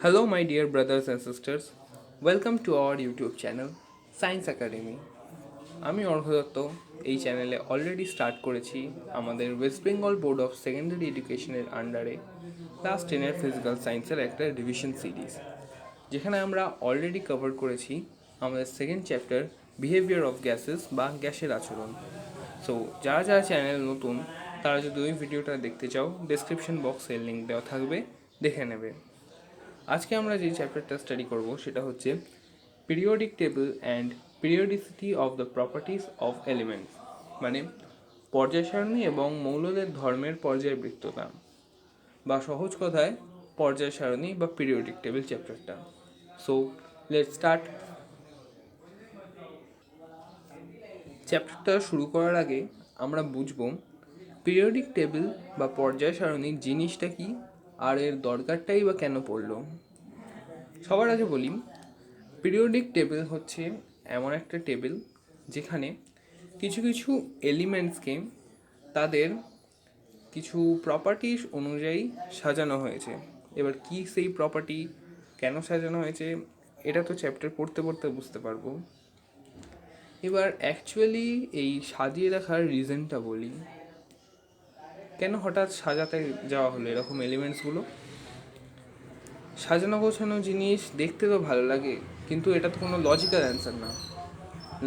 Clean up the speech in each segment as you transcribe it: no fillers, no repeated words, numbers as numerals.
Hello, my dear brothers and sisters. Welcome to our YouTube channel, Science Academy. আমি অর্ঘ দত্ত। এই চ্যানেলে already start করেছি আমাদের West Bengal board of secondary এডুকেশনের আন্ডারে ক্লাস 10-এর ফিজিক্যাল সায়েন্সের একটা রিভিশন সিরিজ, যেখানে আমরা অলরেডি কভার করেছি আমাদের second chapter behaviour of gases বা গ্যাসের আচরণ। সো যারা যারা চ্যানেল নতুন তারা যদি ওই ভিডিওটা দেখতে চাও, ডেসক্রিপশন বক্সে লিঙ্ক দেওয়া থাকবে, দেখে নেবে। আজকে আমরা যে চ্যাপ্টারটা স্টাডি করব সেটা হচ্ছে periodic table and periodicity of the properties of elements, মানে পর্যায় সারণী এবং মৌলদের ধর্মের পর্যায়বৃত্ততা, বা সহজ কথায় পর্যায় সারণী বা পিরিয়ডিক টেবিল চ্যাপ্টারটা। So let's start. চ্যাপ্টারটা শুরু করার আগে আমরা বুঝব পিরিয়ডিক টেবিল বা পর্যায় সারণী জিনিসটা কি আর এর দরকারটাই বা কেন পড়লো। সবার আগে বলি, পিরিয়ডিক টেবিল হচ্ছে এমন একটা টেবিল যেখানে কিছু কিছু এলিমেন্টসকে তাদের কিছু প্রপার্টিস অনুযায়ী সাজানো হয়েছে। এবার কি সেই প্রপার্টি, কেন সাজানো হয়েছে, এটা তো চ্যাপ্টার পড়তে পড়তে বুঝতে পারবো। এবার অ্যাকচুয়ালি এই সাজিয়ে রাখার রিজনটা বলি, কেন হঠাৎ সাজাতে যাওয়া হলো এরকম এলিমেন্টসগুলো। সাজানো গোছানো জিনিস দেখতে তো ভালো লাগে, কিন্তু এটা তো কোনো লজিক্যাল অ্যান্সার না।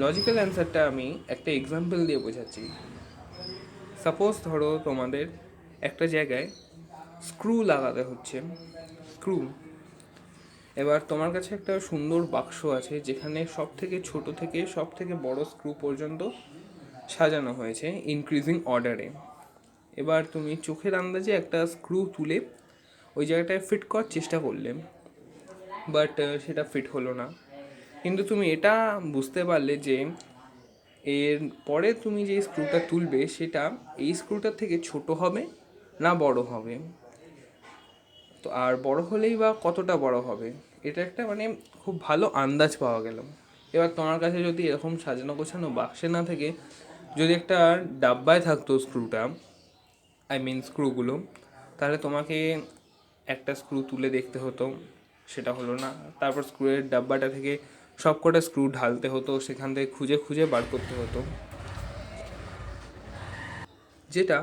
লজিক্যাল অ্যান্সারটা আমি একটা এক্সাম্পল দিয়ে বোঝাচ্ছি। সাপোজ ধরো তোমাদের একটা জায়গায় স্ক্রু লাগাতে হচ্ছে, স্ক্রু। এবার তোমার কাছে একটা সুন্দর বাক্স আছে যেখানে সব থেকে ছোট থেকে সব থেকে বড় স্ক্রু পর্যন্ত সাজানো হয়েছে ইনক্রিজিং অর্ডারে। এবার তুমি চোখের আন্দাজে একটা স্ক্রু তুলে ওই জায়গাটায় ফিট করার চেষ্টা করলে, বাট সেটা ফিট হলো না। কিন্তু তুমি এটা বুঝতে পারলে যে এর পরে তুমি যে স্ক্রুটা তুলবে সেটা এই স্ক্রুটার থেকে ছোট হবে না বড় হবে, তো আর বড় হলেই বা কতটা বড় হবে, এটা একটা খুব ভালো আন্দাজ পাওয়া গেল। এবার তোমার কাছে যদি এরকম সাজানো গোছানো বাক্সে না থেকে যদি একটা ডাব্বায় থাকতো স্ক্রুটা, স্ক্রুগুলো, তাহলে তোমাকে একটা স্ক্রু তুলে দেখতে হতো, সেটা হলো না। তারপর স্ক্রুয়ের ডাব্বাটা থেকে সব কটা স্ক্রু ঢালতে হতো, সেখান থেকে খুঁজে খুঁজে বার করতে হতো, যেটা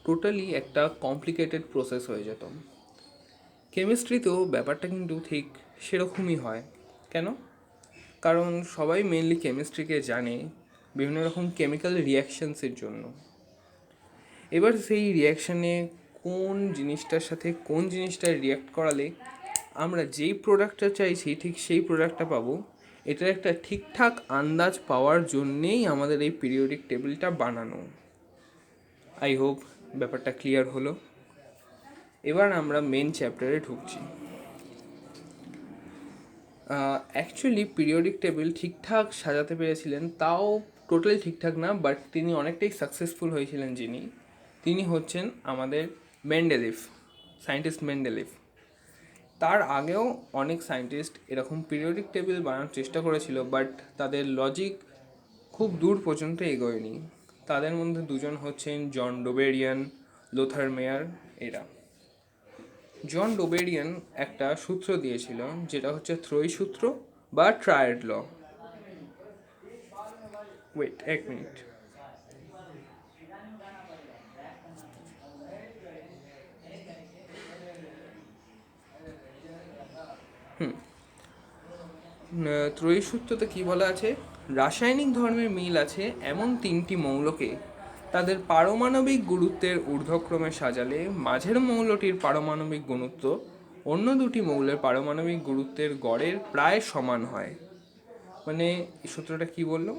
টোটালি একটা কমপ্লিকেটেড প্রসেস হয়ে যেত। কেমিস্ট্রিতেও ব্যাপারটা কিন্তু ঠিক সেরকমই হয়। কেন? কারণ সবাই মেনলি কেমিস্ট্রিকে জানে বিভিন্ন রকম কেমিক্যাল রিয়াকশানসের জন্য। এবার সেই রিয়াকশানে কোন জিনিসটার সাথে কোন জিনিসটা রিয়াক্ট করালে আমরা যেই প্রোডাক্টটা চাইছি ঠিক সেই প্রোডাক্টটা পাবো, এটার একটা ঠিকঠাক আন্দাজ পাওয়ার জন্যেই আমাদের এই পিরিয়ডিক টেবিলটা বানানো। আই হোপ ব্যাপারটা ক্লিয়ার হলো। এবার আমরা মেন চ্যাপ্টারে ঢুকছি। অ্যাকচুয়ালি পিরিয়ডিক টেবিল ঠিকঠাক সাজাতে পেরেছিলেন, তাও টোটালি ঠিকঠাক না, বাট তিনি অনেকটাই সাকসেসফুল হয়েছিলেন। তিনি হচ্ছেন আমাদের মেন্ডেলিভ, সায়েন্টিস্ট মেন্ডেলিভ। তার আগেও অনেক সায়েন্টিস্ট এরকম পিরিয়ডিক টেবিল বানানোর চেষ্টা করেছিল, বাট তাদের লজিক খুব দূর পর্যন্ত এগোয়নি। তাদের মধ্যে দুজন হচ্ছেন জন ডোবেরিয়ান, লোথার মেয়ার। এরা জন ডোবেরিয়ান একটা সূত্র দিয়েছিল যেটা হচ্ছে ত্রয়ী সূত্র বা ট্রায়াড ল। ওয়েট এক মিনিট। ত্রয়ী সূত্রতে কী বলা আছে? রাসায়নিক ধর্মের মিল আছে এমন তিনটি মৌলকে তাদের পারমাণবিক গুরুত্বের ঊর্ধ্বক্রমে সাজালে মাঝের মৌলটির পারমাণবিক গুরুত্ব অন্য দুটি মৌলের পারমাণবিক গুরুত্বের গড়ের প্রায় সমান হয়। মানে এই সূত্রটা কী বললো?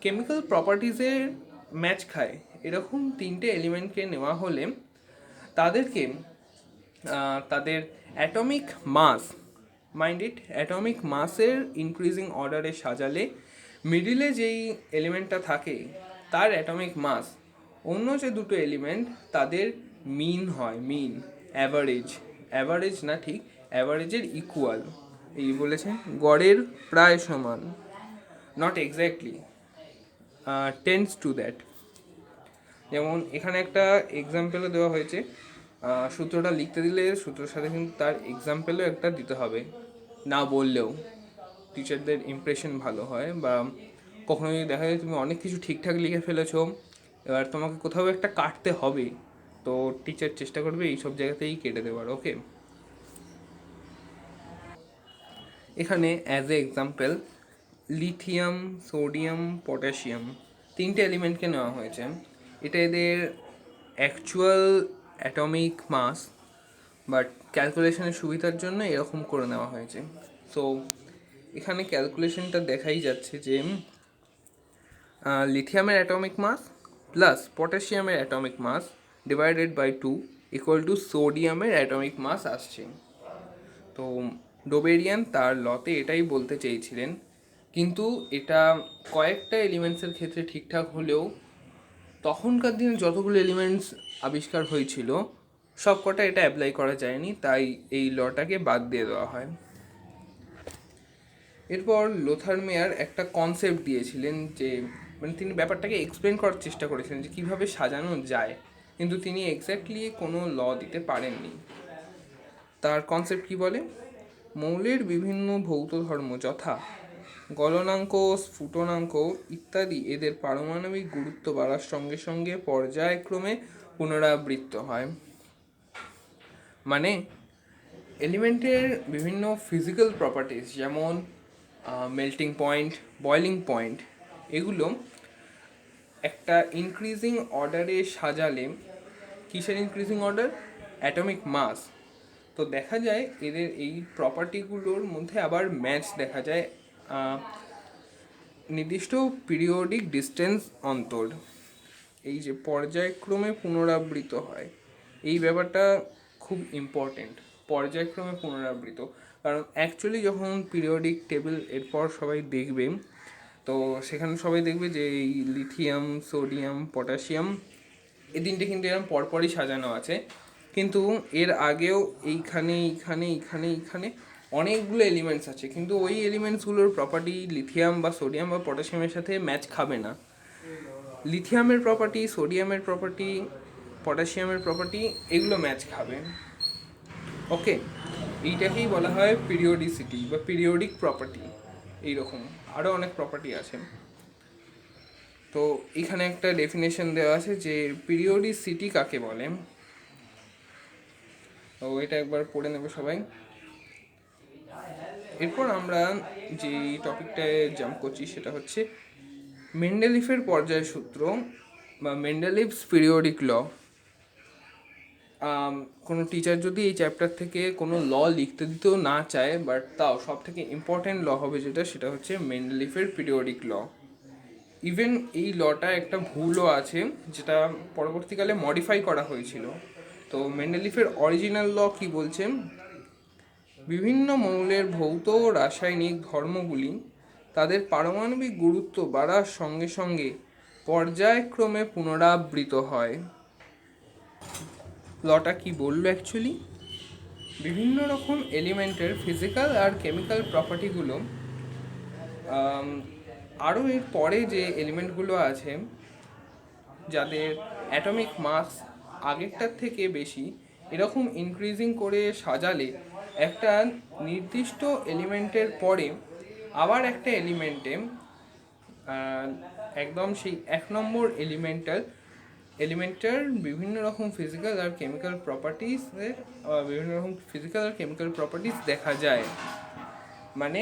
কেমিক্যাল প্রপার্টিজের ম্যাচ খায় এরকম তিনটে এলিমেন্টকে নেওয়া হলে তাদেরকে তাদের atomic mass, mind it, atomic মাসের ইনক্রিজিং অর্ডারে সাজালে মিডিলে যেই এলিমেন্টটা থাকে তার অ্যাটমিক মাস অন্য যে দুটো এলিমেন্ট তাদের মিন হয়, মিন, অ্যাভারেজ, অ্যাভারেজ না, ঠিক অ্যাভারেজের ইকুয়াল, এই বলেছে গড়ের প্রায় সমান, not exactly, tends to that. যেমন এখানে একটা এক্সাম্পলও দেওয়া হয়েছে, সূত্রটা লিখতে দিলে সূত্রের সাথে কিন্তু তার এক্সাম্পলও একটা দিতে হবে, না বললেও টিচারদের ইমপ্রেশন ভালো হয়। বা কখনো যদি দেখা যায় তুমি অনেক কিছু ঠিকঠাক লিখে ফেলেছো, এবার তোমাকে কোথাও একটা কাটতে হবে, তো টিচার চেষ্টা করবে এইসব জায়গাতেই কেটে দেওয়ার। ওকে, এখানে as a example lithium, sodium, potassium তিনটে এলিমেন্টকে নেওয়া হয়েছে। এটা এদের অ্যাকচুয়াল অ্যাটমিক মাস, বাট ক্যালকুলেশনের সুবিধার জন্য এরকম করে নেওয়া হয়েছে। সো এখানে ক্যালকুলেশনটা দেখাই যাচ্ছে যে লিথিয়ামের অ্যাটমিক মাস প্লাস পটাশিয়ামের atomic mass divided by 2 equal to সোডিয়ামের অ্যাটমিক মাস আসছে। তো ডোবেরিয়ান তার লতে এটাই বলতে চেয়েছিলেন, কিন্তু এটা কয়েকটা এলিমেন্টসের ক্ষেত্রে ঠিকঠাক হলেও তখনকার দিনে যতগুলো এলিমেন্টস আবিষ্কার হয়েছিল সব কটা এটা অ্যাপ্লাই করা যায়নি, তাই এই লটাকে বাদ দিয়ে দেওয়া হয়। এরপর লোথার মেয়ার একটা কনসেপ্ট দিয়েছিলেন, যে মানে তিনি ব্যাপারটাকে এক্সপ্লেন করার চেষ্টা করেছিলেন যে কীভাবে সাজানো যায়, কিন্তু তিনি এক্স্যাক্টলি কোনো ল দিতে পারেননি। তার কনসেপ্ট কি বলে, মৌলের বিভিন্ন ভৌত ধর্ম যথা গলনাঙ্ক, স্ফুটনাঙ্ক ইত্যাদি এদের পারমাণবিক গুরুত্ব বাড়ার সঙ্গে সঙ্গে পর্যায়ক্রমে পুনরাবৃত্ত হয়। মানে এলিমেন্টের বিভিন্ন ফিজিক্যাল প্রপার্টিস যেমন মেল্টিং পয়েন্ট, বয়লিং পয়েন্ট, এগুলো একটা ইনক্রিজিং অর্ডারে সাজালে, কিসের ইনক্রিজিং অর্ডার, অ্যাটমিক মাস, তো দেখা যায় এদের এই প্রপার্টিগুলোর মধ্যে আবার ম্যাচ দেখা যায় নির্দিষ্ট পিরিয়ডিক ডিস্টেন্স অন্তর। এই যে পর্যায়ক্রমে পুনরাবৃত হয়, এই ব্যাপারটা খুব ইম্পর্টেন্ট, পর্যায়ক্রমে পুনরাবৃত। কারণ অ্যাকচুয়ালি যখন পিরিয়ডিক টেবিল এরপর সবাই দেখবে, তো সেখানে সবাই দেখবে যে এই লিথিয়াম, সোডিয়াম, পটাশিয়াম এই তিনটে কিন্তু এরকম পরপরই সাজানো আছে, কিন্তু এর আগেও এইখানে এইখানে এইখানে এইখানে অনেকগুলো এলিমেন্টস আছে, কিন্তু ওই এলিমেন্টসগুলোর প্রপার্টি লিথিয়াম বা সোডিয়াম বা পটাশিয়ামের সাথে ম্যাচ খাবে না। লিথিয়ামের প্রপার্টি, সোডিয়ামের প্রপার্টি, পটাশিয়ামের প্রপার্টি এগুলো ম্যাচ খাবে। ওকে, এইটাকেই বলা হয় পিরিয়ডিসিটি বা পিরিয়ডিক প্রপার্টি। এইরকম আরও অনেক প্রপার্টি আছে। তো এখানে একটা ডেফিনেশন দেওয়া আছে যে পিরিয়ডিসিটি কাকে বলে, তো এটা একবার পড়ে নেবে সবাই। এরপর আমরা যে টপিকটায় জাম্প করছি সেটা হচ্ছে মেন্ডেলিফের পর্যায় সূত্র বা মেন্ডেলিভস পিরিয়ডিক ল। কোনো টিচার যদি এই চ্যাপ্টার থেকে কোনো ল লিখতে দিতেও না চায়, বাট তাও সব থেকে ইম্পর্টেন্ট ল হবে যেটা, সেটা হচ্ছে মেন্ডেলিফের পিরিয়ডিক ল। ইভেন এই লটা একটা ভুলও আছে যেটা পরবর্তীকালে মডিফাই করা হয়েছিল। তো মেন্ডেলিফের অরিজিনাল ল কি বলছে, বিভিন্ন মৌলের ভৌত রাসায়নিক ধর্মগুলি তাদের পারমাণবিক গুরুত্ব বাড়ার সঙ্গে সঙ্গে পর্যায়ক্রমে পুনরাবৃত হয়। লটা কি বললো অ্যাকচুয়ালি, বিভিন্ন রকম এলিমেন্টের ফিজিক্যাল আর কেমিক্যাল প্রপার্টিগুলো আরও এর পরে যে এলিমেন্টগুলো আছে যাদের অ্যাটমিক মাস আগেরটার থেকে বেশি, এরকম ইনক্রিজিং করে সাজালে একটা নির্দিষ্ট এলিমেন্টের পরে আবার একটা এলিমেন্টে একদম সেই 1 নম্বর এলিমেন্টের বিভিন্ন রকম ফিজিক্যাল আর কেমিক্যাল প্রপার্টিস দেখা যায়। মানে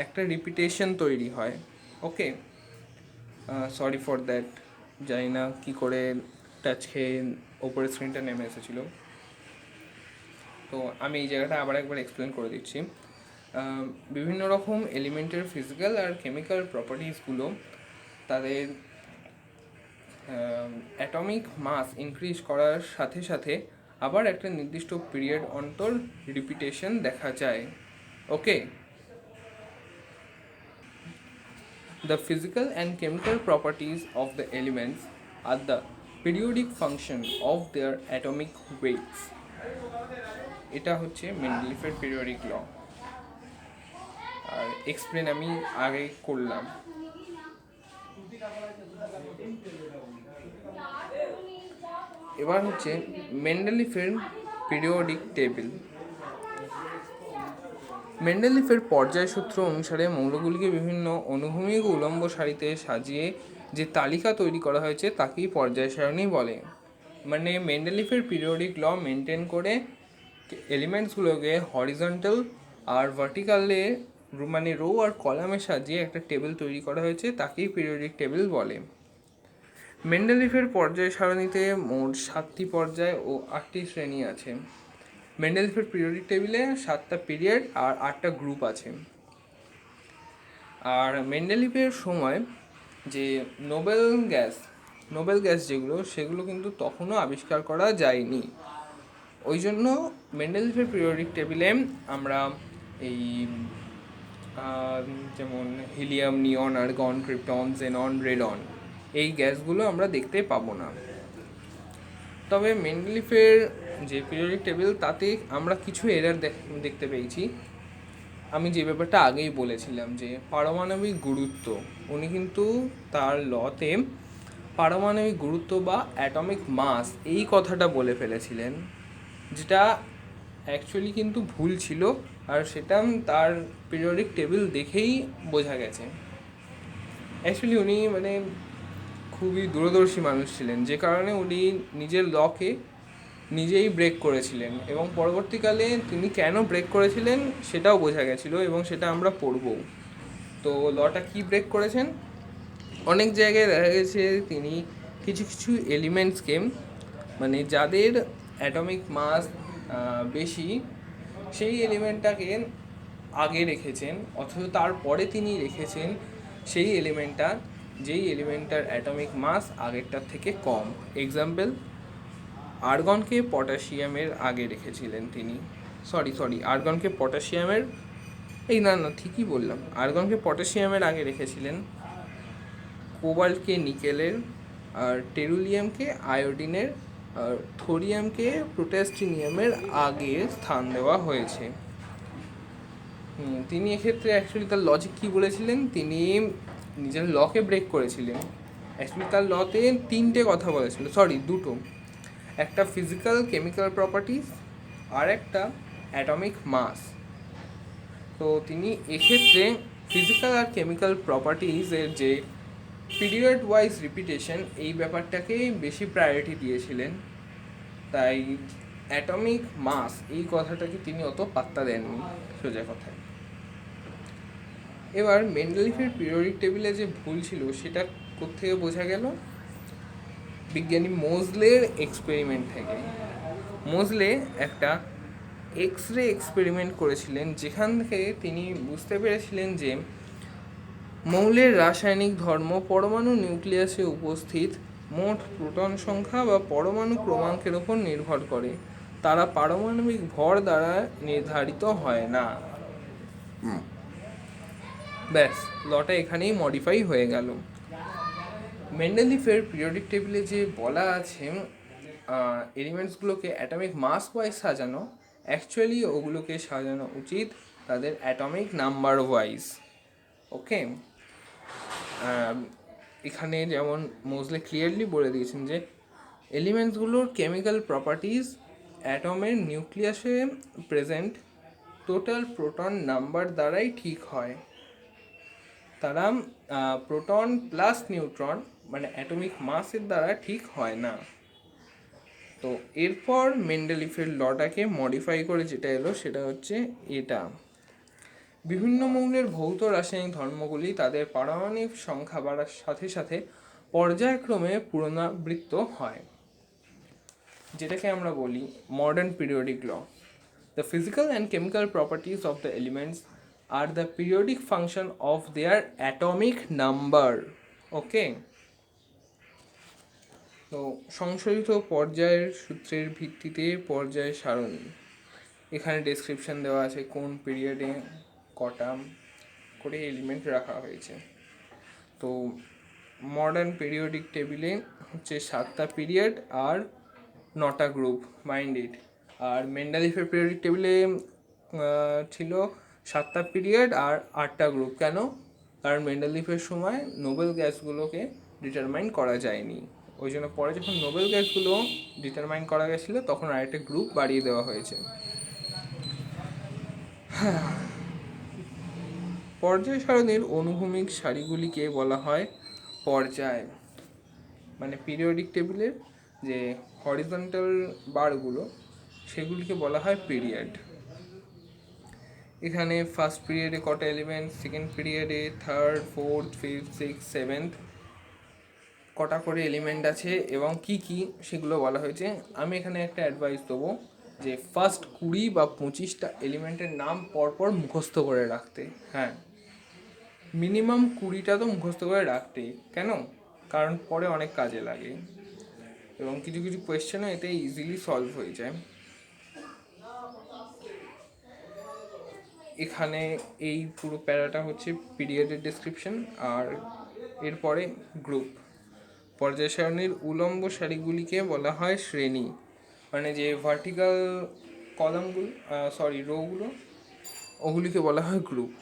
একটা রিপিটেশন তৈরি হয়। ওকে, সরি ফর দ্যাট, জানি না কী করে টাচ খেয়ে ওপরের স্ক্রিনটা নেমে এসেছিলো। তো আমি এই জায়গাটা আবার একবার এক্সপ্লেন করে দিচ্ছি। বিভিন্ন রকম এলিমেন্টের ফিজিক্যাল আর কেমিক্যাল প্রপার্টিসগুলো তাদের অ্যাটমিক মাস ইনক্রিজ করার সাথে সাথে আবার একটা নির্দিষ্ট পিরিয়ড অন্তর রিপিটেশন দেখা যায়। ওকে, the physical and chemical properties of the elements are the periodic function of their atomic weights. এটা হচ্ছে মেন্ডেলিফের পিরিয়ডিক ল, আর এক্সপ্লেন আমি আগে করলাম। এবার হচ্ছে মেন্ডেলিফের পিরিয়ডিক টেবিল। মেন্ডেলিফের পর্যায়সূত্র অনুসারে মৌলগুলিকে বিভিন্ন অনুভূমিক ও উলম্ব সারিতে সাজিয়ে যে তালিকা তৈরি করা হয়েছে তাকেই পর্যায় সারণী বলে। মানে মেন্ডেলিফের পিরিয়ডিক ল মেনটেন করে এলিমেন্টসগুলোকে হরিজন্টাল আর ভার্টিক্যালে মানে রো আর কলামে সাজিয়ে একটা টেবিল তৈরি করা হয়েছে, তাকেই পিরিয়ডিক টেবিল বলে। মেন্ডেলিফের পর্যায় সারণীতে মোট 7টি পর্যায় ও 8টি শ্রেণী আছে। মেন্ডেলিফের পিরিয়ডিক টেবিলে 7টা পিরিয়ড আর 8টা গ্রুপ আছে। আর মেন্ডেলিফের সময় যে নোবেল গ্যাস যেগুলো, সেগুলো কিন্তু তখনও আবিষ্কার করা যায়নি। ওই জন্য মেন্ডেলিফের পিরিয়ডিক টেবিলে আমরা এই যেমন হিলিয়াম, নিয়ন, আর্গন, ক্রিপ্টন, জেনন, রেডন, এই গ্যাসগুলো আমরা দেখতে পাবো না। তবে মেন্ডেলিফের যে পিরিয়ডিক টেবিল তাতে আমরা কিছু এরার দেখতে পেয়েছি। আমি যে ব্যাপারটা আগেই বলেছিলাম যে পারমাণবিক গুরুত্ব, উনি কিন্তু তার লতে পারমাণবিক গুরুত্ব বা অ্যাটমিক মাস এই কথাটা বলে ফেলেছিলেন, যেটা অ্যাকচুয়ালি কিন্তু ভুল ছিল, আর সেটা তার পিরিয়ডিক টেবিল দেখেই বোঝা গেছে। অ্যাকচুয়ালি উনি মানে খুবই দূরদর্শী মানুষ ছিলেন, যে কারণে উনি নিজের লকে নিজেই ব্রেক করেছিলেন, এবং পরবর্তীকালে তিনি কেন ব্রেক করেছিলেন সেটাও বোঝা গেছিলো, এবং সেটা আমরা পড়বো। তো লটা কি ব্রেক করেছেন, অনেক জায়গায় দেখা গেছে তিনি কিছু কিছু এলিমেন্টসকে, মানে যাদের অ্যাটমিক মাস বেশি, সেই এলিমেন্টটাকে আগে রেখেছেন, অথচ তারপরে তিনি রেখেছেন সেই এলিমেন্টটা যেই এলিমেন্টটার অ্যাটমিক মাস আগেরটার থেকে কম। এক্সাম্পল, আর্গনকে পটাশিয়ামের আগে রেখেছিলেন তিনি। আর্গনকে পটাশিয়ামের ঠিকই বললাম, আর্গনকে পটাশিয়ামের আগে রেখেছিলেন, কোবাল্টকে নিকেলের, আর টেরুলিয়ামকে আয়োডিনের, আর থোরিয়ামকে প্রোটেস্টিনিয়ামের আগে স্থান দেওয়া হয়েছে। তিনি এক্ষেত্রে অ্যাকচুয়ালি তার লজিক কী বলেছিলেন, তিনি নিজের লকে ব্রেক করেছিলেন। অ্যাকচুয়ালি তার লতে 3টে কথা বলেছিল, দুটো, একটা ফিজিক্যাল কেমিক্যাল প্রপার্টিস আর একটা অ্যাটমিক মাস। তো তিনি এক্ষেত্রে ফিজিক্যাল আর কেমিক্যাল প্রপার্টিসের যে পিরিয়ড ওয়াইজ রিপিটেশন, এই ব্যাপারটাকেই বেশি প্রায়োরিটি দিয়েছিলেন, তাই অ্যাটমিক মাস এই কথাটাকে তিনি অত পাত্তা দেননি, সোজা কথায়। এবার মেন্ডেলিফের পিরিয়ডিক টেবিলে যে ভুল ছিল সেটা কোত্থেকে বোঝা গেল, বিজ্ঞানী মোজলের এক্সপেরিমেন্ট থেকে। মোজলে একটা এক্স-রে এক্সপেরিমেন্ট করেছিলেন, যেখান থেকে তিনি বুঝতে পেরেছিলেন যে মৌলের রাসায়নিক ধর্ম পরমাণু নিউক্লিয়াসে উপস্থিত মোট প্রোটন সংখ্যা বা পরমাণু ক্রমাঙ্কের উপর নির্ভর করে, তারা পারমাণবিক ভর দ্বারা নির্ধারিত হয় না। ব্যাস, লটা এখানেই মডিফাই হয়ে গেল। মেন্ডেলিফের পিরিয়ডিক টেবিলে যে বলা আছে এলিমেন্টসগুলোকে অ্যাটমিক মাস ওয়াইজ সাজানো, অ্যাকচুয়ালি ওগুলোকে সাজানো উচিত তাদের অ্যাটমিক নাম্বার ওয়াইজ। ওকে, এখানে যেমন মোজলে ক্লিয়ারলি বলে দিয়েছেন যে এলিমেন্টসগুলোর কেমিক্যাল প্রপার্টিজ অ্যাটমের নিউক্লিয়াসে প্রেজেন্ট টোটাল প্রোটন নাম্বার দ্বারাই ঠিক হয়। তারা প্রোটন প্লাস নিউট্রন মানে অ্যাটমিক মাসের দ্বারা ঠিক হয় না। তো এরপর মেন্ডেলিফের লটাকে মডিফাই করে যেটা এলো সেটা হচ্ছে এটা, বিভিন্ন মৌলের ভৌত রাসায়নিক ধর্মগুলি তাদের পারমাণবিক সংখ্যা বাড়ার সাথে সাথে পর্যায়ক্রমে পুনরাবৃত্ত হয়, যেটাকে আমরা বলি modern periodic law. The physical and chemical properties of the elements are the periodic function of their atomic number. Okay, তো সংশোধিত পর্যায়ের সূত্রের ভিত্তিতে পর্যায় সারণী, এখানে ডেসক্রিপশন দেওয়া আছে কোন পিরিয়ডে কটা করে এলিমেন্ট রাখা হয়েছে। তো মডার্ন পিরিয়ডিক টেবিলে হচ্ছে 7টা পিরিয়ড আর 9টা গ্রুপ, মাইন্ডেড। আর মেন্ডেলিফের পিরিয়ডিক টেবিলে ছিল 7টা পিরিয়ড আর 8টা গ্রুপ। কেন? কারণ মেন্ডেলিফের সময় নোবেল গ্যাসগুলোকে ডিটারমাইন করা যায়নি। ওই জন্য পরে যখন নোবেল গ্যাসগুলো ডিটারমাইন করা গেছিলো তখন আরেকটা গ্রুপ বাড়িয়ে দেওয়া হয়েছে। পর্যায় সারণীর অনুভূমিক সারিগুলিকে বলা হয় পর্যায়, মানে পিরিয়ডিক টেবিলের যে হরিজন্টাল বারগুলো সেগুলিকে বলা হয় পিরিয়ড। এখানে ফার্স্ট পিরিয়ডে কটা এলিমেন্ট, সেকেন্ড পিরিয়ডে third, fourth, fifth, six, seventh কটা করে এলিমেন্ট আছে এবং কি কি সেগুলো বলা হয়েছে। আমি এখানে একটা অ্যাডভাইস দেবো যে ফার্স্ট 20 বা 25টা এলিমেন্টের নাম পরপর মুখস্থ করে রাখতে। হ্যাঁ, মিনিমাম 20টা তো মুখস্থ করে রাখতে, কেন? কারণ পরে অনেক কাজে লাগে এবং কিছু কিছু কোয়েশ্চেনও এতে ইজিলি সলভ হয়ে যায়। এখানে এই পুরো প্যারাটা হচ্ছে পিরিয়ডের ডেসক্রিপশন, আর এরপরে গ্রুপ। পর্যায় সারণীর উলম্ব সারিগুলিকে বলা হয় শ্রেণী, মানে যে ভার্টিক্যাল কলামগুলো রোগুলো ওগুলিকে বলা হয় গ্রুপ।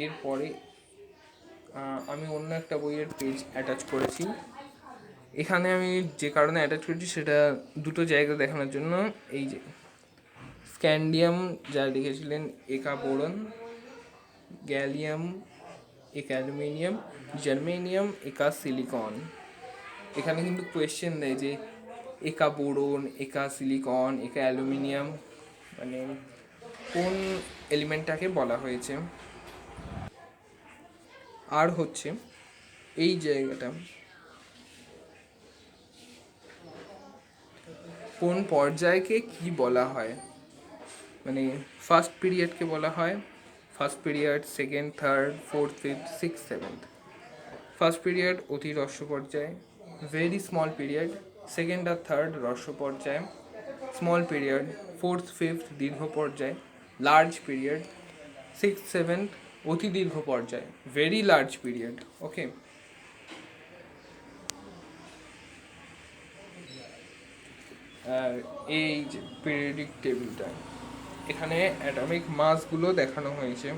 এরপরে আমি অন্য একটা বইয়ের পেজ অ্যাটাচ করেছি। এখানে আমি যে কারণে অ্যাটাচ করেছি সেটা দুটো জায়গা দেখানোর জন্য। এই যে স্ক্যান্ডিয়াম যা লিখেছিলেন একা বোরন, গ্যালিয়াম একা অ্যালুমিনিয়াম, জার্মেনিয়াম একা সিলিকন। এখানে কিন্তু কোয়েশ্চেন দেয় যে একা বোরন, একা সিলিকন, একা অ্যালুমিনিয়াম মানে কোন এলিমেন্টটাকে বলা হয়েছে। আর হচ্ছে এই জায়গাটা কোন পর্যায়কে কি বলা হয়, মানে ফার্স্ট পিরিয়ডকে বলা হয় first period, second, third, fourth, fifth, six, seventh. First period অতি হ্রস্ব পর্যায়, ভেরি স্মল পিরিয়ড সেকেন্ড আর থার্ড হ্রস্ব পর্যায়, স্মল পিরিয়ড ফোর্থ ফিফথ দীর্ঘ পর্যায়, লার্জ পিরিয়ড সিক্স সেভেন্থ অতি দীর্ঘ পর্যায়, ভেরি লার্জ পিরিয়ড। ওকে, আর এই যে পিরিয়ডিক টেবিলটা এখানে অ্যাটমিক মাসগুলো দেখানো হয়েছে,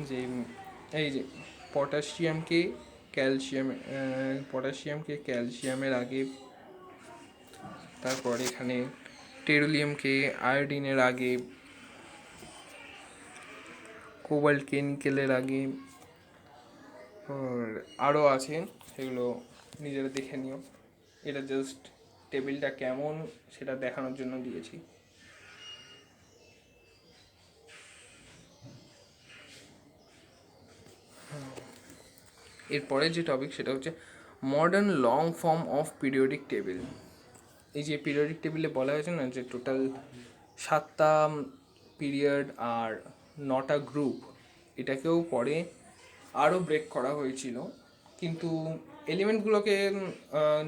যে এই যে পটাশিয়ামকে ক্যালসিয়ামের আগে, তারপর এখানে টেরোলিয়ামকে আয়োডিনের আগে, কোবাল্টকে নিকেলের আগে, আরও আছে সেগুলো নিজেরা দেখে নিও। এটা জাস্ট টেবিলটা কেমন সেটা দেখানোর জন্য দিয়েছি। এরপরে যে টপিক সেটা হচ্ছে modern long form of periodic table. এই যে পিরিয়ডিক টেবিলে বলা হয়েছে না যে টোটাল 7টা পিরিয়ড আর 9টা গ্রুপ, এটাকেও পরে আরও ব্রেক করা হয়েছিল, কিন্তু এলিমেন্টগুলোকে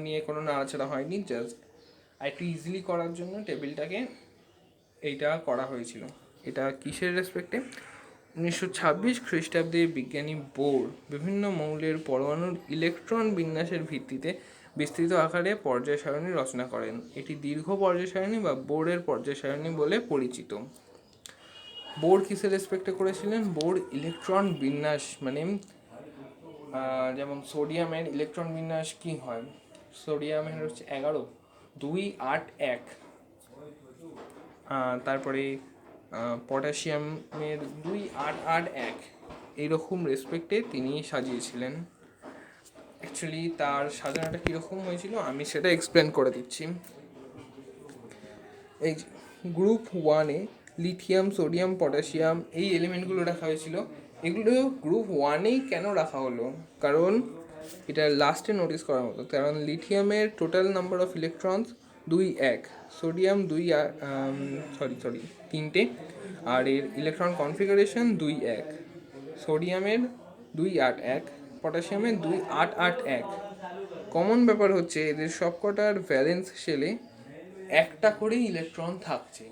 নিয়ে কোনো নাড়াচাড়া হয়নি, জাস্ট একটু ইজিলি করার জন্য টেবিলটাকে এইটা করা হয়েছিল। এটা কিসের রেসপেক্টে? 1926 খ্রিস্টাব্দে বিজ্ঞানী বোর বিভিন্ন মৌলের পরমাণুর ইলেকট্রন বিন্যাসের ভিত্তিতে বিস্তৃত আকারে পর্যায় সারণী রচনা করেন। এটি দীর্ঘ পর্যায় সারণী বা বোরের পর্যায় সারণী বলে পরিচিত। বোর কিসের রেসপেক্টে করেছিলেন? বোর ইলেকট্রন বিন্যাস, মানে যেমন সোডিয়ামের ইলেকট্রন বিন্যাস কি হয়, সোডিয়ামের হচ্ছে 11 2 8 1, তারপরে পটাশিয়ামের 2 8 8 1, এইরকম রেসপেক্টে তিনি সাজিয়েছিলেন। অ্যাকচুয়ালি তার সাজানোটা কীরকম হয়েছিল আমি সেটা এক্সপ্লেন করে দিচ্ছি। এই গ্রুপ 1-এ লিথিয়াম, সোডিয়াম, পটাশিয়াম এই এলিমেন্টগুলো রাখা হয়েছিল। এগুলো গ্রুপ 1-এই কেন রাখা হলো? কারণ এটা লাস্টে নোটিস করার মতো, কারণ লিথিয়ামের total number of electrons 2 1, sodium 3টে, আর এর ইলেকট্রন কনফিগারেশন 2 1, সোডিয়ামের 2 8 1, পটাশিয়ামের 2 8 8 1। কমন ব্যাপার হচ্ছে এদের সবকটার ভ্যালেন্স শেলে একটা করেই ইলেকট্রন থাকছে।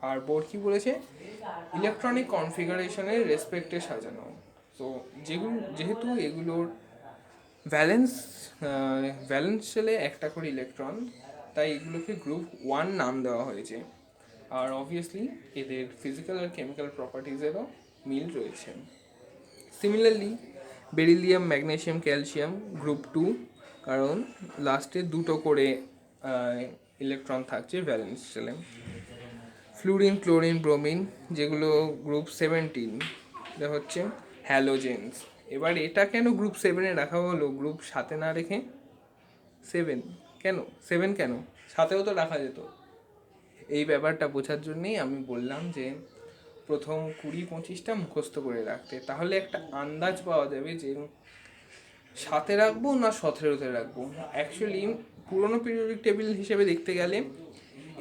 আর বোর কি বলেছে? ইলেকট্রনিক কনফিগারেশনের রেসপেক্টে সাজানো। তো যেহেতু এগুলোর ভ্যালেন্স শেলে একটা করে ইলেকট্রন, তাই এগুলোকে গ্রুপ 1 নাম দেওয়া হয়েছে। আর অবভিয়াসলি এদের ফিজিক্যাল আর কেমিক্যাল প্রপার্টিজেরও মিল রয়েছে। Similarly beryllium, magnesium, calcium group 2, কারণ লাস্টে দুটো করে ইলেকট্রন থাকছে ভ্যালেন্স শেলে। ফ্লুরিন, ক্লোরিন, ব্রোমিন যেগুলো গ্রুপ 17, এটা হচ্ছে হ্যালোজেন্স। এবার এটা কেন গ্রুপ 7-এ রাখা হলো, গ্রুপ 7-এ না রেখে 7? কেন 7? কেন 7-এও তো রাখা যেত? এই ব্যাপারটা বোঝার জন্যেই আমি বললাম যে প্রথম 20-25টা মুখস্থ করে রাখতে, তাহলে একটা আন্দাজ পাওয়া যাবে যে 7-এ রাখবো না 17-তে রাখবো। অ্যাকচুয়ালি পুরোনো পিরিয়ডিক টেবিল হিসেবে দেখতে গেলে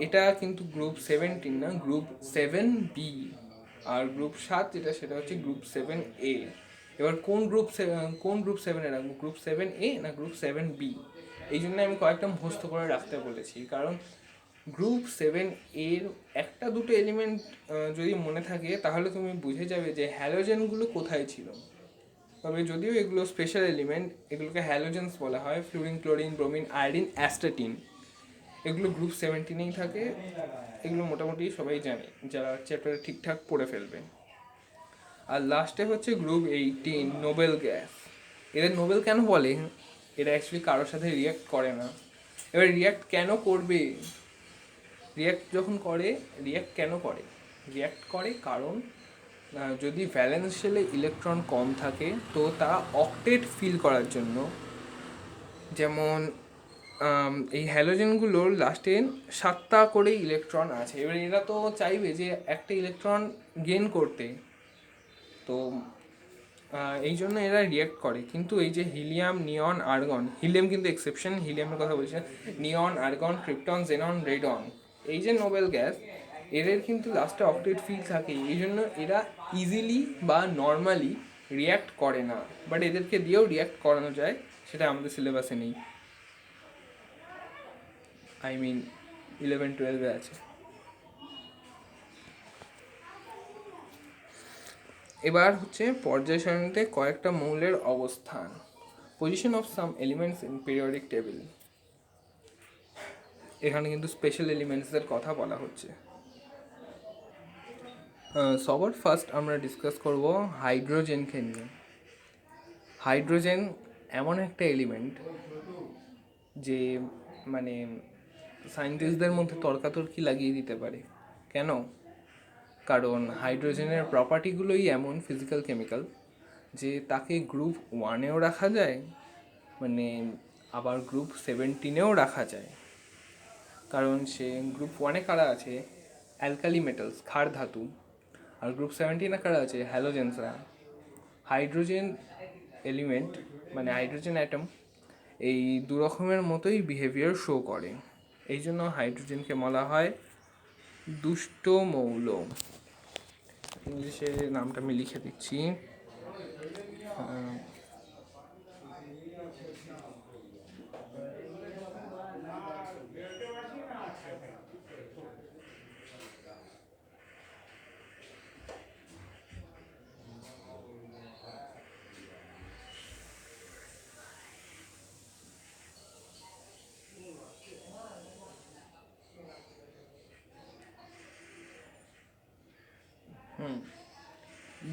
এটা কিন্তু গ্রুপ 17 না, গ্রুপ 7B। আর গ্রুপ 7 যেটা সেটা হচ্ছে গ্রুপ 7A। এবার কোন গ্রুপ 7-এ রাখবো, গ্রুপ 7A না গ্রুপ 7B? এই জন্য আমি কয়েকটা মুখস্থ করে রাখতে বলেছি, কারণ গ্রুপ 7A-র একটা দুটো এলিমেন্ট যদি মনে থাকে তাহলে তুমি বুঝে যাবে যে হ্যালোজেনগুলো কোথায় ছিল। তবে যদিও এগুলো স্পেশাল এলিমেন্ট, এগুলোকে হ্যালোজেন্স বলা হয়। Fluorine, chlorine, bromine, iodine, astatine এগুলো গ্রুপ 17-এই থাকে। এগুলো মোটামুটি সবাই জানে যারা চ্যাপ্টারে ঠিকঠাক পড়ে ফেলবে। আর লাস্টে হচ্ছে গ্রুপ 18, নোবেল গ্যাস। এদের নোবেল কেন বলে? এরা অ্যাকচুয়ালি কারোর সাথে রিয়াক্ট করে না। এবার রিয়াক্ট কেন করবে? রিয়াক্ট যখন করে, রিয়াক্ট কেন করে? রিয়াক্ট করে কারণ যদি ভ্যালেন্স শেলে ইলেকট্রন কম থাকে তো তারা অক্টেট ফিল করার জন্য, যেমন এই হ্যালোজেনগুলোর লাস্টে 7টা করে ইলেকট্রন আছে। এবার এরা তো চাইবে যে একটা ইলেকট্রন গেইন করতে, তো এই জন্য এরা রিয়াক্ট করে। কিন্তু এই যে হিলিয়াম, নিয়ন, আর্গন, হিলিয়াম কিন্তু এক্সেপশন, হিলিয়ামের কথা বলছি, নিয়ন, আর্গন, ক্রিপ্টন, জেনন, রেডন, এই যে নোবেল গ্যাস, এদের কিন্তু লাস্টে অক্টেট ফিল থাকে। এই জন্য এরা ইজিলি বা নর্মালি রিয়াক্ট করে না, বাট এদেরকে দিয়েও রিয়াক্ট করানো যায়, সেটা আমাদের সিলেবাসে নেই। আই মিন 11-12-এ আছে। এবার হচ্ছে পর্যায় সারণীতে কয়েকটা মৌলের অবস্থান, position of some elements in periodic table. এখানে কিন্তু স্পেশাল এলিমেন্টসের কথা বলা হচ্ছে। সবার ফার্স্ট আমরা ডিসকাস করব হাইড্রোজেনকে নিয়ে। হাইড্রোজেন এমন একটা এলিমেন্ট যে মানে সায়েন্টিস্টদের মধ্যে তর্কাতর্কি লাগিয়ে দিতে পারে। কেন? কারণ হাইড্রোজেনের প্রপার্টিগুলোই এমন, ফিজিক্যাল কেমিক্যাল, যে তাকে গ্রুপ 1-এও রাখা যায়, মানে আবার গ্রুপ 17-এও রাখা যায়। কারণ সে গ্রুপ 1-এ কারা আছে? অ্যালকালি মেটালস, ক্ষার ধাতু। আর গ্রুপ 17-এ কারা আছে? হ্যালোজেন্সরা। হাইড্রোজেন এলিমেন্ট মানে হাইড্রোজেন অ্যাটম এই দু রকমের মতোই বিহেভিয়ার শো করে। এই জন্য হাইড্রোজেনকে বলা হয় দুষ্ট মৌল। ইংলিশে নামটা আমি লিখে দিচ্ছি।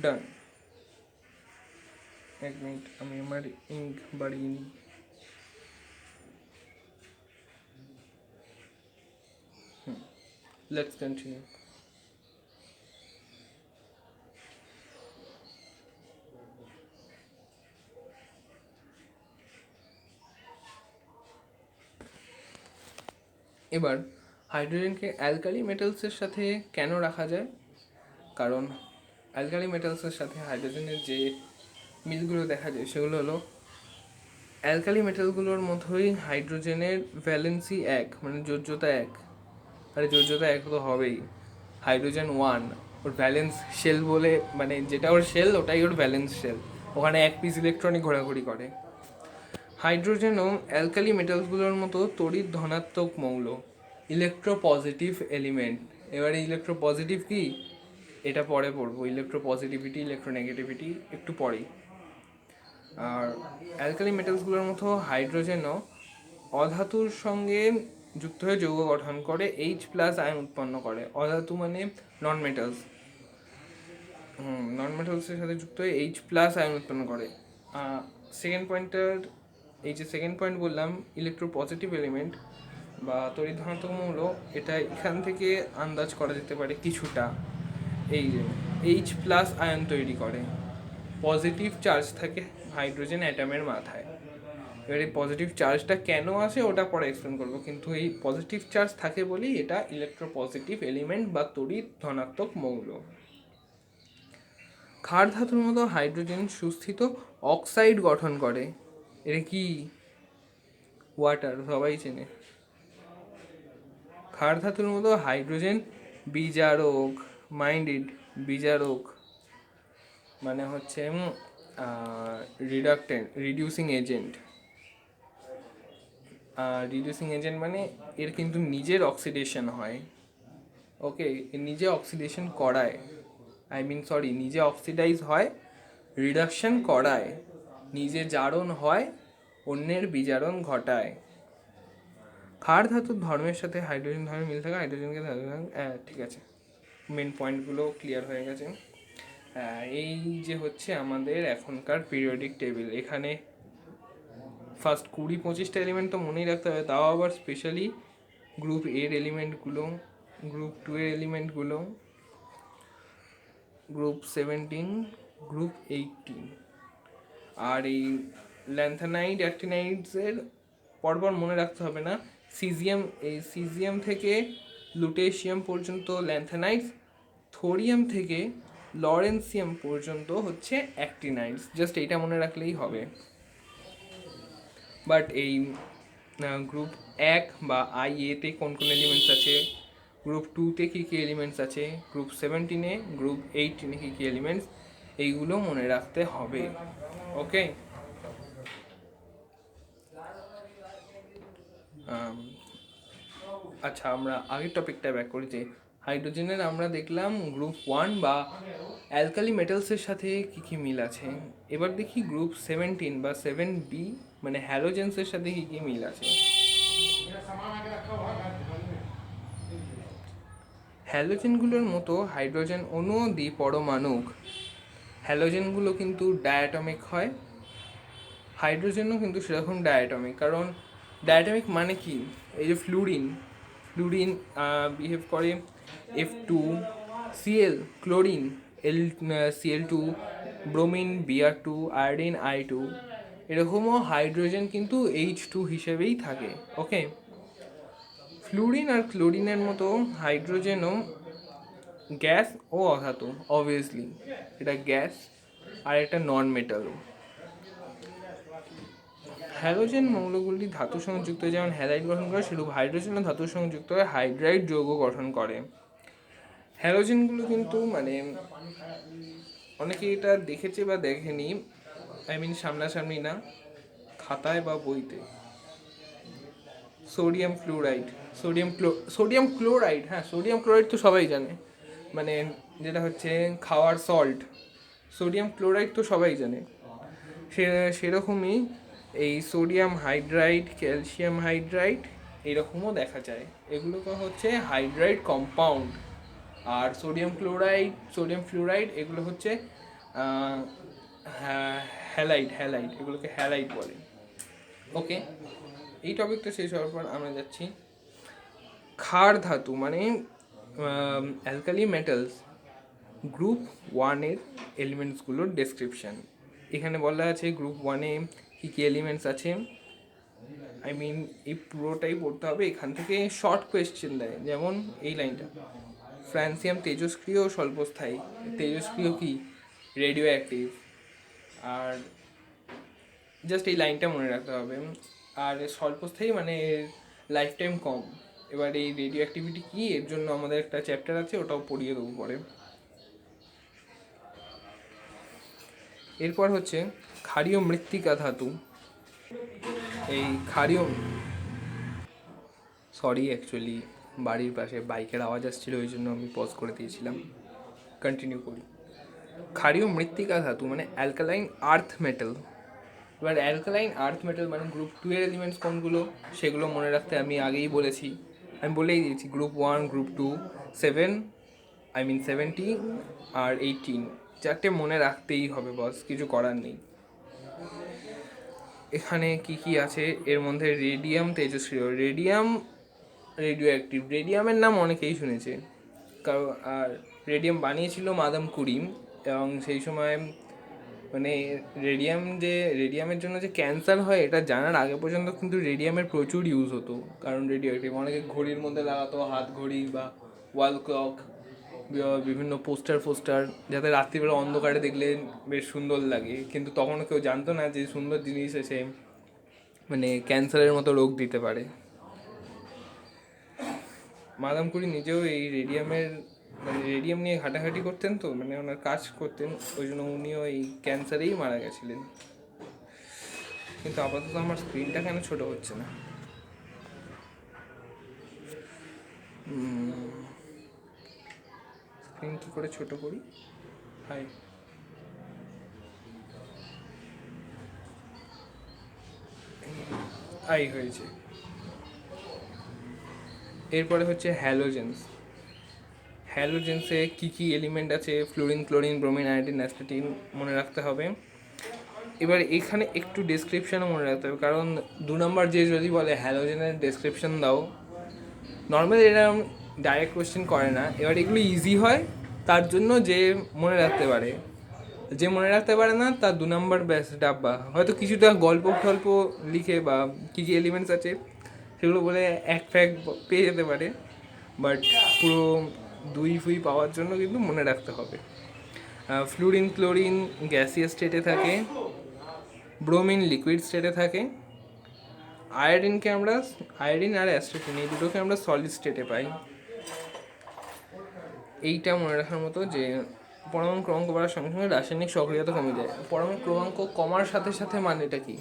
ডান। এক মিনিট, আমি আমার ইঙ্ক বাড়িয়ে নিই। Let's continue. এবার হাইড্রোজেনকে অ্যালকালি মেটালসের সাথে কেন রাখা যায়? কারণ অ্যালকালি মেটালসের সাথে হাইড্রোজেনের যে মিলগুলো দেখা যায় সেগুলো হলো, অ্যালকালি মেটালগুলোর মতোই হাইড্রোজেনের ভ্যালেন্সি 1, মানে যোজ্যতা 1। আরে যোজ্যতা 1 তো হবেই। হাইড্রোজেন 1 ওর ভ্যালেন্স শেল বলে, মানে যেটা ওর শেল ওটাই ওর ভ্যালেন্স শেল, ওখানে 1 পিস ইলেকট্রনই ঘোরাঘুরি করে। হাইড্রোজেনও অ্যালকালি মেটালসগুলোর মতো তড়িৎ ধনাত্মক মৌল, ইলেকট্রোপজিটিভ এলিমেন্ট। এবারে ইলেকট্রোপজিটিভ কি এটা পরে পড়বো, ইলেকট্রোপজিটিভিটি, ইলেকট্রোনেগেটিভিটি একটু পরেই। আর অ্যালকালি মেটালসগুলোর মতো হাইড্রোজেনও অধাতুর সঙ্গে যুক্ত হয়ে যৌগ গঠন করে H+ আয়ন উৎপন্ন করে। অধাতু মানে নন মেটালস। নন মেটালসের সাথে যুক্ত হয়ে এইচ প্লাস আয়ন উৎপন্ন করে। সেকেন্ড পয়েন্টটার, এই যে সেকেন্ড পয়েন্ট বললাম ইলেকট্রোপজিটিভ এলিমেন্ট বা তড়িৎ ধনাত্মক মৌল, এটা এখান থেকে আন্দাজ করা যেতে পারে কিছুটা। এই যে এইচ প্লাস আয়ন তৈরি করে, পজিটিভ চার্জ থাকে হাইড্রোজেন অ্যাটমের মাথায়। এবার এই পজিটিভ চার্জটা কেন আসে ওটা পরে এক্সপ্লেন করবো, কিন্তু এই পজিটিভ চার্জ থাকে বলেই এটা ইলেকট্রোপজিটিভ এলিমেন্ট বা তড়িৎ ধনাত্মক মৌল। ক্ষার ধাতুর মতো হাইড্রোজেন সুস্থিত অক্সাইড গঠন করে। এটা কি? ওয়াটার, সবাই চেনে। ক্ষার ধাতুর মতো হাইড্রোজেন বিজারক, মাইন্ডেড, বিজারক মানে হচ্ছে রিডিউসিং এজেন্ট। রিডিউসিং এজেন্ট মানে এর কিন্তু নিজের অক্সিডেশন হয়। ওকে, নিজে অক্সিডেশন করায়, নিজে অক্সিডাইজ হয়, রিডাকশন করায়, নিজে জারণ হয়, অন্যের বিজারণ ঘটায়। ক্ষার ধাতুর ধর্মের সাথে হাইড্রোজেন ধর্মের মিল থাকে, হাইড্রোজেনকে ঠিক আছে, মেন পয়েন্টগুলো ক্লিয়ার হয়ে গেছে। এই যে হচ্ছে আমাদের এখনকার পিরিয়ডিক টেবিল। এখানে ফার্স্ট 20-25টা এলিমেন্ট তো মনেই রাখতে হবে, তাও আবার স্পেশালি গ্রুপ এর এলিমেন্টগুলো, গ্রুপ 2 এর এলিমেন্টগুলো, গ্রুপ 17, গ্রুপ 18। আর এই ল্যান্থানাইড অ্যাক্টিনাইডসের পরপর মনে রাখতে হবে না। সিজিয়াম থেকে লুটেশিয়াম পর্যন্ত ল্যান্থানাইডস, থোরিয়াম থেকে লরেন্সিয়াম পর্যন্ত হচ্ছে অ্যাক্টিনাইডস। জাস্ট এইটা মনে রাখলেই হবে। বাট এই গ্রুপ 1 বা IA-তে কোন কোন এলিমেন্টস আছে, গ্রুপ 2-তে কী কী এলিমেন্টস আছে, গ্রুপ 17-এ, গ্রুপ 18-এ কী কী এলিমেন্টস, এইগুলো মনে রাখতে হবে। ওকে, আচ্ছা আমরা আগের টপিকটা ব্যাক করি। যে হাইড্রোজেনের আমরা দেখলাম গ্রুপ 1 বা অ্যালকালি মেটালসের সাথে কী কী মিল আছে। এবার দেখি গ্রুপ 17 বা 7B মানে হ্যালোজেন্সের সাথে কী কী মিল আছে। হ্যালোজেনগুলোর মতো হাইড্রোজেন অণু দ্বিপরমাণুক। হ্যালোজেনগুলো কিন্তু ডায়াটমিক হয়, হাইড্রোজেনও কিন্তু সেরকম ডায়াটমিক। কারণ ডায়াটমিক মানে কি, এই যে ফ্লুরিন বিহেভ করে F2Cl, chlorine Cl2, bromine Br2, iodine I2, এরকমও হাইড্রোজেন কিন্তু H2 হিসেবেই থাকে। ওকে, ফ্লুরিন আর ক্লোরিনের মতো হাইড্রোজেনও গ্যাস ও অধাতু। অবভিয়াসলি এটা গ্যাস আর এটা নন মেটালও। হ্যালোজেন মৌলগুলি ধাতুর সঙ্গে যুক্ত হয়ে যেমন হ্যালাইড গঠন করে, সেরূপ হাইড্রোজেনও ধাতুর সঙ্গে যুক্ত হয়ে হাইড্রাইড যৌগ গঠন করে। হ্যালোজেনগুলো কিন্তু মানে অনেকে এটা দেখেছে বা দেখেনি, সামনাসামনি না, খাতায় বা বইতে। সোডিয়াম ক্লোরাইড, হ্যাঁ সোডিয়াম ক্লোরাইড তো সবাই জানে, মানে যেটা হচ্ছে খাওয়ার সল্ট। সোডিয়াম ক্লোরাইড তো সবাই জানে। সেরকমই এই সোডিয়াম হাইড্রাইড, ক্যালসিয়াম হাইড্রাইড এরকমও দেখা যায়। এগুলোকে হচ্ছে হাইড্রাইড কম্পাউন্ড। আর সোডিয়াম ফ্লুরাইড এগুলো হচ্ছে হ্যালাইড, এগুলোকে হ্যালাইড বলে। ওকে, এই টপিকটা শেষ হওয়ার পর আমরা যাচ্ছি ক্ষার ধাতু মানে অ্যালকালি মেটালস গ্রুপ 1-এর এলিমেন্টসগুলোর ডেসক্রিপশান। এখানে বলা আছে গ্রুপ 1-এ কী কী এলিমেন্টস আছে। এই পুরোটাই পড়তে হবে। এখান থেকে শর্ট কোয়েশ্চেন দেয়, যেমন এই লাইনটা, ফ্রান্সিয়াম তেজস্ক্রিয় ও স্বল্পস্থায়ী। তেজস্ক্রিয় কি? Radio active. আর জাস্ট এই লাইনটা মনে রাখতে হবে। আর স্বল্পস্থায়ী মানে লাইফ টাইম কম। এবার এই রেডিও অ্যাক্টিভিটি কী, এর জন্য আমাদের একটা চ্যাপ্টার আছে, ওটাও পড়িয়ে দেবো পরে। এরপর হচ্ছে ক্ষারীয় মৃত্তিকা ধাতু। এই অ্যাকচুয়ালি বাড়ির পাশে বাইকের আওয়াজ আসছিল, ওই জন্য আমি পজ করে দিয়েছিলাম। কন্টিনিউ করি। ক্ষারীয় মৃত্তিকা ধাতু মানে অ্যালকালাইন আর্থ মেটাল। এবার অ্যালকালাইন আর্থ মেটাল মানে গ্রুপ 2-এর এলিমেন্টস কোনগুলো সেগুলো মনে রাখতে আমি আগেই বলেছি, আমি বলেই দিয়েছি। গ্রুপ 1, গ্রুপ 2, 70 আর 18 চারটে মনে রাখতেই হবে বস, কিছু করার নেই। এখানে কি কি আছে এর মধ্যে? রেডিয়াম, তেজস্ক্রিয়, রেডিয়াম রেডিও অ্যাক্টিভ। রেডিয়ামের নাম অনেকেই শুনেছে, কারণ আর রেডিয়াম বানিয়েছিল মাদাম কুরিম, এবং সেই সময় মানে রেডিয়ামের জন্য যে ক্যান্সার হয় এটা জানার আগে পর্যন্ত কিন্তু রেডিয়ামের প্রচুর ইউজ হতো, কারণ রেডিও অ্যাক্টিভ। অনেকে ঘড়ির মধ্যে লাগাতো, হাত ঘড়ি বা ওয়াল ক্লক, বিভিন্ন পোস্টার, যাতে রাত্রিবেলা অন্ধকারে দেখলে বেশ সুন্দর লাগে, কিন্তু তখনও কেউ জানতো না যে সুন্দর জিনিস এসে মানে ক্যান্সারের মতো রোগ দিতে পারে। মাদাম কুরি নিজেও এই রেডিয়াম নিয়ে ঘাটাঘাটি করতেন, তো মানে ওনার কাজ করতেন, ওই জন্য উনিও এই ক্যান্সারেই মারা গেছিলেন। কিন্তু আপাতত আমার স্ক্রিনটা কেন ছোট হচ্ছে না? স্ক্রিন কী করে ছোট করি? হাই, আই হয়েছে। এরপরে হচ্ছে হ্যালোজেন্সে কী কী এলিমেন্ট আছে? ফ্লোরিন, ক্লোরিন, ব্রোমিন, আয়োডিন, অ্যাসিটিন মনে রাখতে হবে। এবার এখানে একটু ডেসক্রিপশানও মনে রাখতে হবে, কারণ 2 নম্বর যে যদি বলে হ্যালোজেনের ডেসক্রিপশান দাও, নর্মালি এরকম ডাইরেক্ট কোয়েশ্চেন করে না। এবার এগুলো ইজি হয় তার জন্য যে মনে রাখতে পারে, যে মনে রাখতে পারে না তার 2 নম্বর ব্যাস ডাব্বা। হয়তো কিছুটা গল্প টল্প লিখে বা কী কী এলিমেন্টস আছে সেগুলো বলে এক ফ্যাক পেয়ে যেতে পারে, বাট পুরো 2 পাওয়ার জন্য কিন্তু মনে রাখতে হবে। ফ্লুরিন, ক্লোরিন গ্যাসিয়াস স্টেটে থাকে, ব্রোমিন লিকুইড স্টেটে থাকে, আয়োডিন আর অ্যাসিটিন এই দুটোকে আমরা সলিড স্টেটে পাই। এইটা মনে রাখার মতো যে পরমাণু ক্রমাঙ্ক বাড়ার সঙ্গে সঙ্গে রাসায়নিক সক্রিয়তা কমে যায়। পরমাণু ক্রমাঙ্ক কমার সাথে সাথে মানে এটা কি?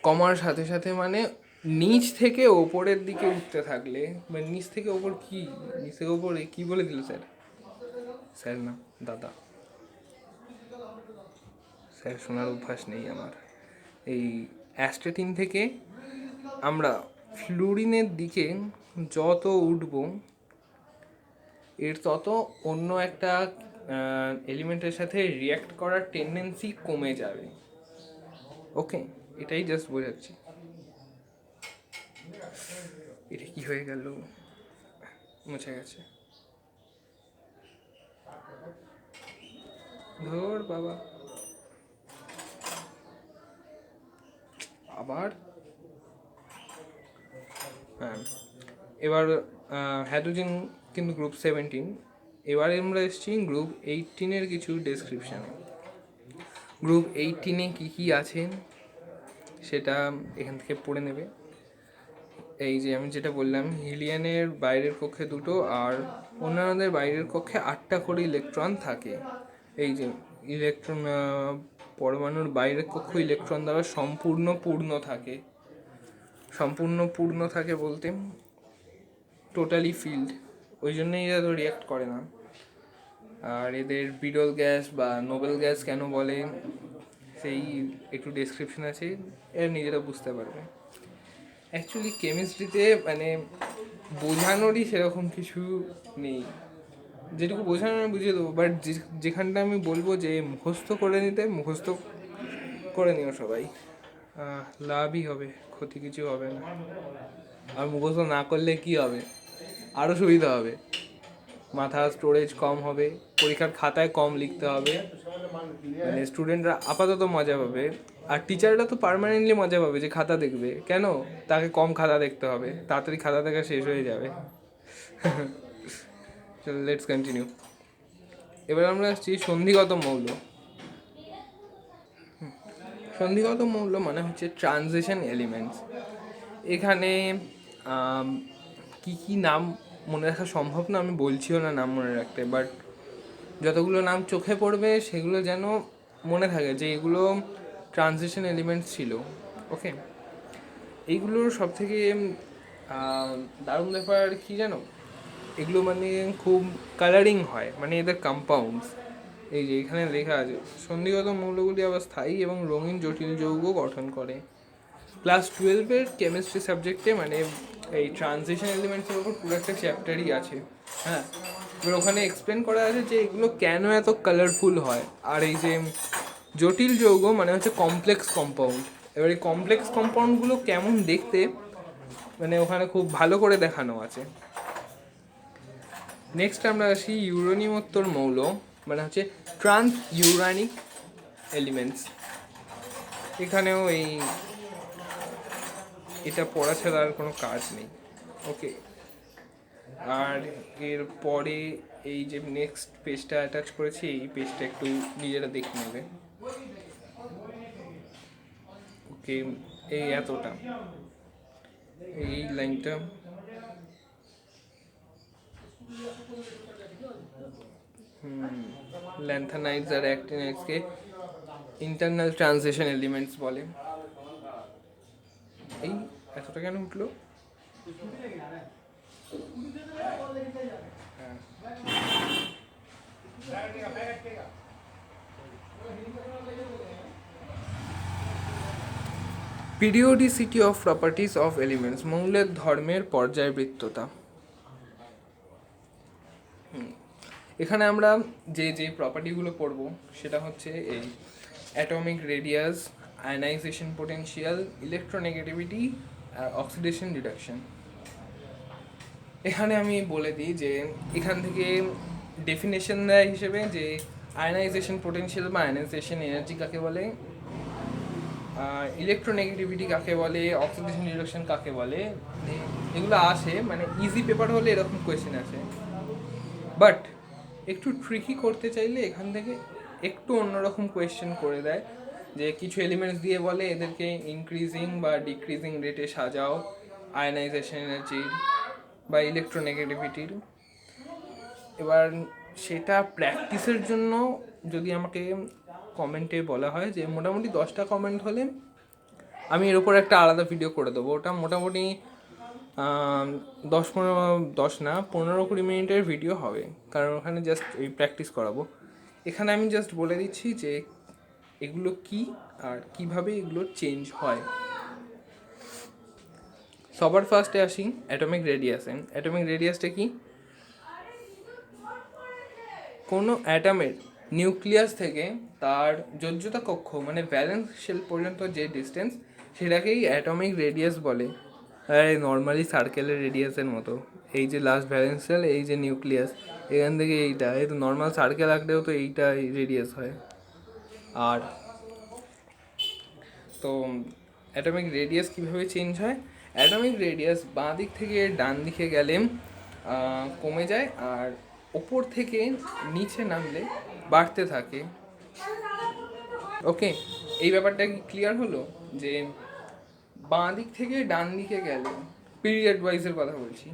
কমার সাথে সাথে মানে নিচ থেকে ওপরের দিকে উঠতে থাকলে, মানে নিচ থেকে ওপর কি, নিচ থেকে ওপরে কী বলে দিল স্যার না দাদা, স্যার শোনার অভ্যাস নেই আমার। এই অ্যাস্টেটিন থেকে আমরা ফ্লুরিনের দিকে যত উঠব এর তত অন্য একটা এলিমেন্টের সাথে রিয়্যাক্ট করার টেন্ডেন্সি কমে যাবে। ওকে, এটাই জাস্ট বোঝাচ্ছি। এটা কি হয়ে গেল? মুছে গেছে। ধর বাবা, আবার হ্যাঁ। এবার হাইড্রোজেন কিন্তু গ্রুপ 17। এবারে আমরা এসেছি গ্রুপ 18-এর কিছু ডেসক্রিপশানে। গ্রুপ 18-এ কী কী আছে সেটা এখান থেকে পড়ে নেবে। এই যে আমি যেটা বললাম, হিলিয়ানের বাইরের কক্ষে 2 আর অন্যান্যদের বাইরের কক্ষে 8টা করে ইলেকট্রন থাকে। এই যে ইলেকট্রন, পরমাণুর বাইরের কক্ষ ইলেকট্রন দ্বারা সম্পূর্ণ পূর্ণ থাকে বলতে টোটালি ফিল্ড, ওই জন্যই এরা তো রিয়াক্ট করে না। আর এদের বিরল গ্যাস বা নোবেল গ্যাস কেন বলে সেই একটু ডেসক্রিপশন আছে, এরা নিজেরা বুঝতে পারবে। অ্যাকচুয়ালি কেমিস্ট্রিতে মানে বোঝানোরই সেরকম কিছু নেই, যেটুকু বোঝানো আমি বুঝিয়ে দেবো, বাট যেখানটা আমি বলবো যে মুখস্থ করে নিও সবাই, লাভই হবে, ক্ষতি কিছু হবে না। আর মুখস্থ না করলে কি হবে? আরও সুবিধা হবে, মাথা স্টোরেজ কম হবে, পরীক্ষার খাতায় কম লিখতে হবে, মানে স্টুডেন্টরা আপাতত মজা পাবে। আর টিচাররা তো পার্মানেন্টলি মজা পাবে যে খাতা দেখবে, কেন তাকে কম খাতা দেখতে হবে, তাড়াতাড়ি খাতা দেখা শেষ হয়ে যাবে। চলো লেটস কন্টিনিউ। এবার আমরা আসছি সন্ধিগত মৌল। সন্ধিগত মৌল মানে হচ্ছে ট্রানজিশন এলিমেন্টস। এখানে কি কি নাম মনে রাখা সম্ভব না, আমি বলছিও না নাম মনে রাখতে, বাট যতগুলো নাম চোখে পড়বে সেগুলো যেন মনে থাকে যে এগুলো ট্রানজিশন এলিমেন্টস ছিল। ওকে, এইগুলোর সব থেকে দারুণ ব্যাপার কি জানো, এগুলো মানে খুব কালারিং হয়, মানে এদের কম্পাউন্ডস এই যে এখানে লেখা আছে। সন্ধিগত মৌলগুলি আবার স্থায়ী এবং রঙিন জটিল যৌগ গঠন করে। ক্লাস 12-এর কেমিস্ট্রি সাবজেক্টে মানে এই ট্রানজিশন এলিমেন্টসের উপর পুরো একটা চ্যাপ্টারই আছে। হ্যাঁ, এবার ওখানে এক্সপ্লেন করা আছে যে এগুলো কেন এত কালারফুল হয়। আর এই যে জটিল যৌগ মানে হচ্ছে কমপ্লেক্স কম্পাউন্ড, এবার এই কমপ্লেক্স কম্পাউন্ডগুলো কেমন দেখতে মানে ওখানে খুব ভালো করে দেখানো আছে। নেক্সট আমরা আসি ইউরেনিয়মোত্তর মৌল মানে হচ্ছে ট্রান্স ইউরানিক এলিমেন্টস। এখানেও এটা পড়া ছাড়া আর কোনো কাজ নেই। ওকে, আর এর পরে এই যে নেক্সট পেজটা অ্যাটাচ করেছি এই পেজটা একটু নিজেরা দেখে নেবে। ওকে, এই এতটা এই লাইনটা ল্যান্থানাইডস আর অ্যাক্টিনাইডসকে ইন্টারনাল ট্রানজিশন এলিমেন্টস বলে। এই এতটা কেন উঠলো? পিরিওডিসিটি অফ প্রপার্টিস অফ এলিমেন্টস, মৌলের ধর্মের পর্যায়বৃত্ততা। এখানে আমরা যে যে প্রপার্টিগুলো পড়বো সেটা হচ্ছে এই atomic radius, ionization potential, electronegativity আর অক্সিডেশন রিডাকশন। এখানে আমি বলে দিই যে এখান থেকে ডেফিনেশন দেয় হিসেবে যে আয়নাইজেশন পোটেনশিয়াল বা আয়নাইজেশন এনার্জি কাকে বলে, ইলেকট্রোনেগেটিভিটি কাকে বলে, অক্সিডেশন রিডাকশন কাকে বলে, এগুলো আসে মানে ইজি পেপার হলে এরকম কোয়েশ্চেন আসে। বাট একটু ট্রিকি করতে চাইলে এখান থেকে একটু অন্যরকম কোয়েশ্চেন করে দেয় যে কিছু এলিমেন্টস দিয়ে বলে এদেরকে ইনক্রিজিং বা ডিক্রিজিং রেটে সাজাও আয়নাইজেশন এনার্জির বা ইলেকট্রোনেগেটিভিটির। এবার সেটা প্র্যাকটিসের জন্য যদি আমাকে কমেন্টে বলা হয় যে মোটামুটি 10টা কমেন্ট হলে আমি এর উপর একটা আলাদা ভিডিও করে দেবো। ওটা মোটামুটি 15-20 মিনিটের ভিডিও হবে, কারণ ওখানে জাস্ট এই প্র্যাকটিস করাবো। এখানে আমি জাস্ট বলে দিচ্ছি যে এগুলো কি আর কিভাবে এগুলো চেঞ্জ হয়। সবার ফার্স্টে আসি অ্যাটমিক রেডিয়াসে। অ্যাটমিক রেডিয়াসটা কি? কোনো অ্যাটমের নিউক্লিয়াস থেকে তার যোজ্যতা কক্ষ মানে ভ্যালেন্স শেল পর্যন্ত যে ডিস্টেন্স সেটাকেই অ্যাটমিক রেডিয়াস বলে। আর নর্মালি সার্কেলের রেডিয়াসের মতো, এই যে লাস্ট ভ্যালেন্স শেল, এই যে নিউক্লিয়াস, এখান থেকে এইটা, এই তো নর্মাল সার্কেল আঁকলেও তো এইটা রেডিয়াস হয়। আর তো অ্যাটমিক রেডিয়াস কীভাবে চেঞ্জ হয়? অ্যাটমিক রেডিয়াস বাঁ দিক থেকে ডান দিকে গেলে কমে যায়, আর ওপর থেকে নিচে নামলে বাড়তে থাকে। ওকে, এই ব্যাপারটা কি ক্লিয়ার হলো? যে বাঁ দিক থেকে ডান দিকে গেলে পিরিয়ড ওয়াইজের কথা বলছি,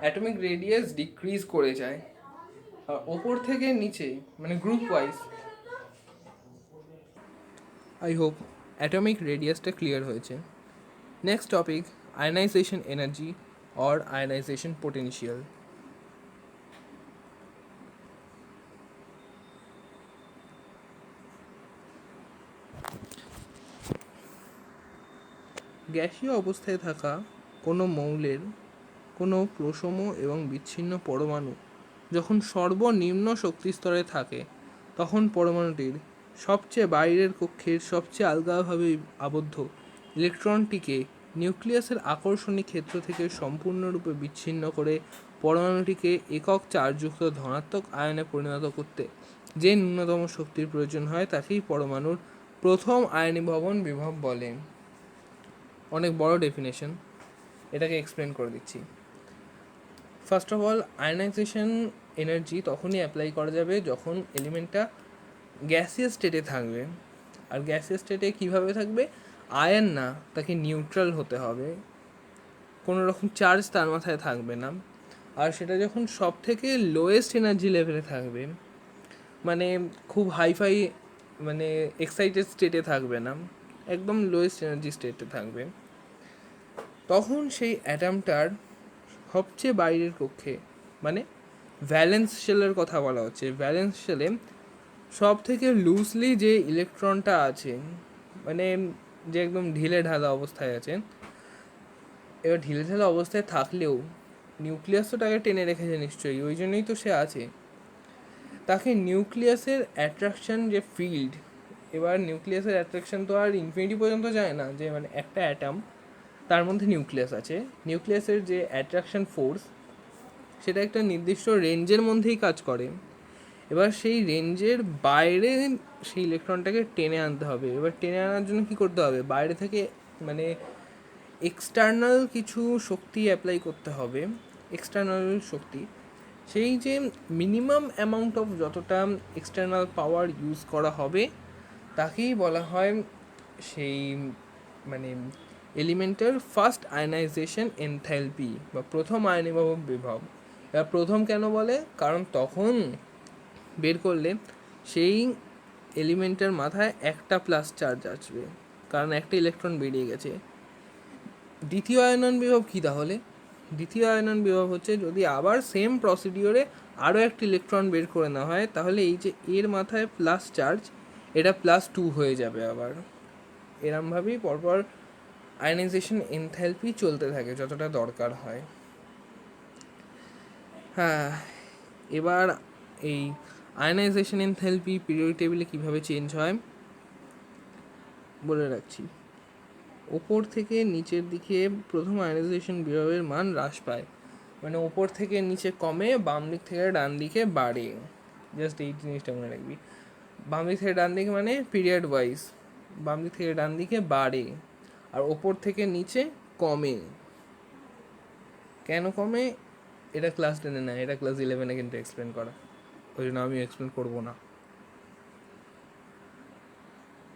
অ্যাটমিক রেডিয়াস ডিক্রিজ করে যায়, আর ওপর থেকে নিচে মানে group wise. I hope atomic রেডিয়াসটা ক্লিয়ার হয়েছে। Next topic, ionization energy or ionization potential. গ্যাসীয় অবস্থায় থাকা কোনো মৌলের কোনো প্রশম এবং বিচ্ছিন্ন পরমাণু যখন সর্বনিম্ন শক্তিস্তরে থাকে তখন পরমাণুটির সবচেয়ে বাইরের কক্ষের সবচেয়ে আলগাভাবে আবদ্ধ ইলেকট্রনটিকে নিউক্লিয়াসের আকর্ষণী ক্ষেত্র থেকে সম্পূর্ণরূপে বিচ্ছিন্ন করে পরমাণুটিকে একক চার্জযুক্ত ধনাত্মক আয়নে পরিণত করতে যে ন্যূনতম শক্তির প্রয়োজন হয় তাকেই পরমাণুর প্রথম আয়নীভবন বিভব বলে। অনেক বড় ডেফিনেশন, এটাকে এক্সপ্লেন করে দিচ্ছি। First of all, ionisation energy তখনই অ্যাপ্লাই করা যাবে যখন এলিমেন্টটা গ্যাসিয়াস স্টেটে থাকবে। আর গ্যাসিয়াস স্টেটে কীভাবে থাকবে? আয়ন না, তাকে নিউট্রাল হতে হবে, কোনো রকম চার্জ তার মাথায় থাকবে না। আর সেটা যখন সব থেকে লোয়েস্ট এনার্জি লেভেলে থাকবে, মানে খুব হাইফাই মানে এক্সাইটেড স্টেটে থাকবে না, একদম লোয়েস্ট এনার্জি স্টেটে থাকবে, তখন সেই অ্যাটমটার সবচেয়ে বাইরের কক্ষে মানে ভ্যালেন্স শেলের কথা বলা হচ্ছে, ভ্যালেন্স শেলে সব থেকে লুজলি যে ইলেকট্রনটা আছে মানে যে একদম ঢিলে ঢালা অবস্থায় আছে, এবার ঢিলে ঢালা অবস্থায় থাকলেও নিউক্লিয়াস তো তাকে টেনে রেখেছে নিশ্চয়ই, ওই জন্যই তো সে আছে। তাকে নিউক্লিয়াসের অ্যাট্রাকশন যে ফিল্ড, এবার নিউক্লিয়াসের অ্যাট্রাকশন তো আর ইনফিনিটি পর্যন্ত যায় না, যে মানে একটা অ্যাটম তার মধ্যে নিউক্লিয়াস আছে, নিউক্লিয়াসের যে অ্যাট্রাকশন ফোর্স সেটা একটা নির্দিষ্ট রেঞ্জের মধ্যেই কাজ করে। এবার সেই রেঞ্জের বাইরে সেই ইলেকট্রনটাকে টেনে আনতে হবে। এবার টেনে আনার জন্য কী করতে হবে, বাইরে থেকে মানে এক্সটার্নাল কিছু শক্তি অ্যাপ্লাই করতে হবে। এক্সটার্নাল শক্তি, সেই যে মিনিমাম অ্যামাউন্ট অফ যতটা এক্সটার্নাল পাওয়ার ইউজ করা হবে তাকেই বলা হয় সেই মানে এলিমেন্টের ফার্স্ট আয়নাইজেশন এনথালপি বা প্রথম আয়নীভব বিভব। এবার প্রথম কেন বলে, কারণ তখন বের করলে সেই এলিমেন্টের মাথায় একটা প্লাস চার্জ আসবে, কারণ একটা ইলেকট্রন বেরিয়ে গেছে। দ্বিতীয় আয়নন বিভব কী তাহলে? দ্বিতীয় আয়নন বিভব হচ্ছে যদি আবার সেম প্রসিডিওরে আরও একটা ইলেকট্রন বের করে নেওয়া হয়, তাহলে এই যে এর মাথায় প্লাস চার্জ, এটা +2 হয়ে যাবে আবার। এরমভাবেই পরপর আয়নাইজেশন এনথালপি চলতে থাকে যতটা দরকার হয়। হ্যাঁ, এবার এই আয়নাইজেশন এনথালপি পিরিয়ডিক টেবিলে কীভাবে চেঞ্জ হয় বলে রাখছি। ওপর থেকে নিচের দিকে প্রথম আয়নাইজেশন বিভবের মান হ্রাস পায়, মানে ওপর থেকে নিচে কমে, বাম দিক থেকে ডান দিকে বাড়ে। জাস্ট এই জিনিসটা মনে রাখবি, বাম দিক থেকে ডান দিকে মানে পিরিয়ড ওয়াইজ, বাম দিক থেকে ডান দিকে বাড়ে আর ওপর থেকে নিচে কমে। কেন কমে এটা ক্লাস 10-এ না, এটা ক্লাস 11-এ কিন্তু এক্সপ্লেন করা, ওই জন্য আমি এক্সপ্লেন করবো না।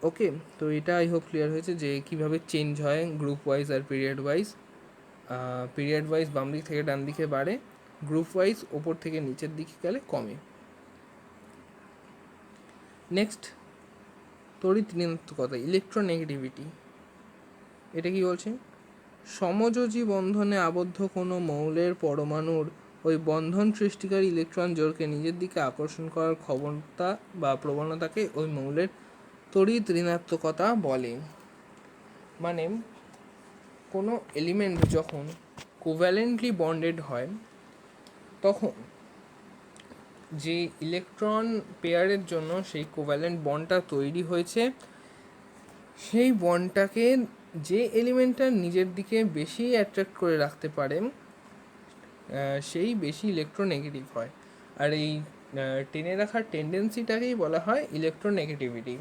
ওকে, তো এটা আই হোপ ক্লিয়ার হয়েছে যে কীভাবে চেঞ্জ হয় গ্রুপ ওয়াইজ আর পিরিয়ড ওয়াইজ। পিরিয়ড ওয়াইজ বাম দিক থেকে ডান দিকে বাড়ে, গ্রুপ ওয়াইজ ওপর থেকে নিচের দিকে গেলে কমে। নেক্সট, তড়িৎ ঋণাত্মকতা, ইলেকট্রোনেগেটিভিটি। এটা কি বলছে? সমযোজী বন্ধনে আবদ্ধ কোনো মৌলের পরমাণুর ওই বন্ধন সৃষ্টিকারী ইলেকট্রন জোড়কে নিজের দিকে আকর্ষণ করার ক্ষমতা বা প্রবণতাকে ওই মৌলের তড়িৎ ঋণাত্মকতা বলে। মানে কোনো এলিমেন্ট যখন কোভ্যালেন্টলি বন্ডেড হয় তখন যে ইলেকট্রন পেয়ারের জন্য সেই কোভ্যালেন্ট বন্ডটা তৈরি হয়েছে, সেই বন্ডটাকে যে এলিমেন্টটা নিজের দিকে বেশি অ্যাট্রাক্ট করে রাখতে পারে সেই বেশি ইলেকট্রোনেগেটিভ হয়। আর এই টেনে রাখার টেন্ডেন্সিটাকেই বলা হয় electronegativity.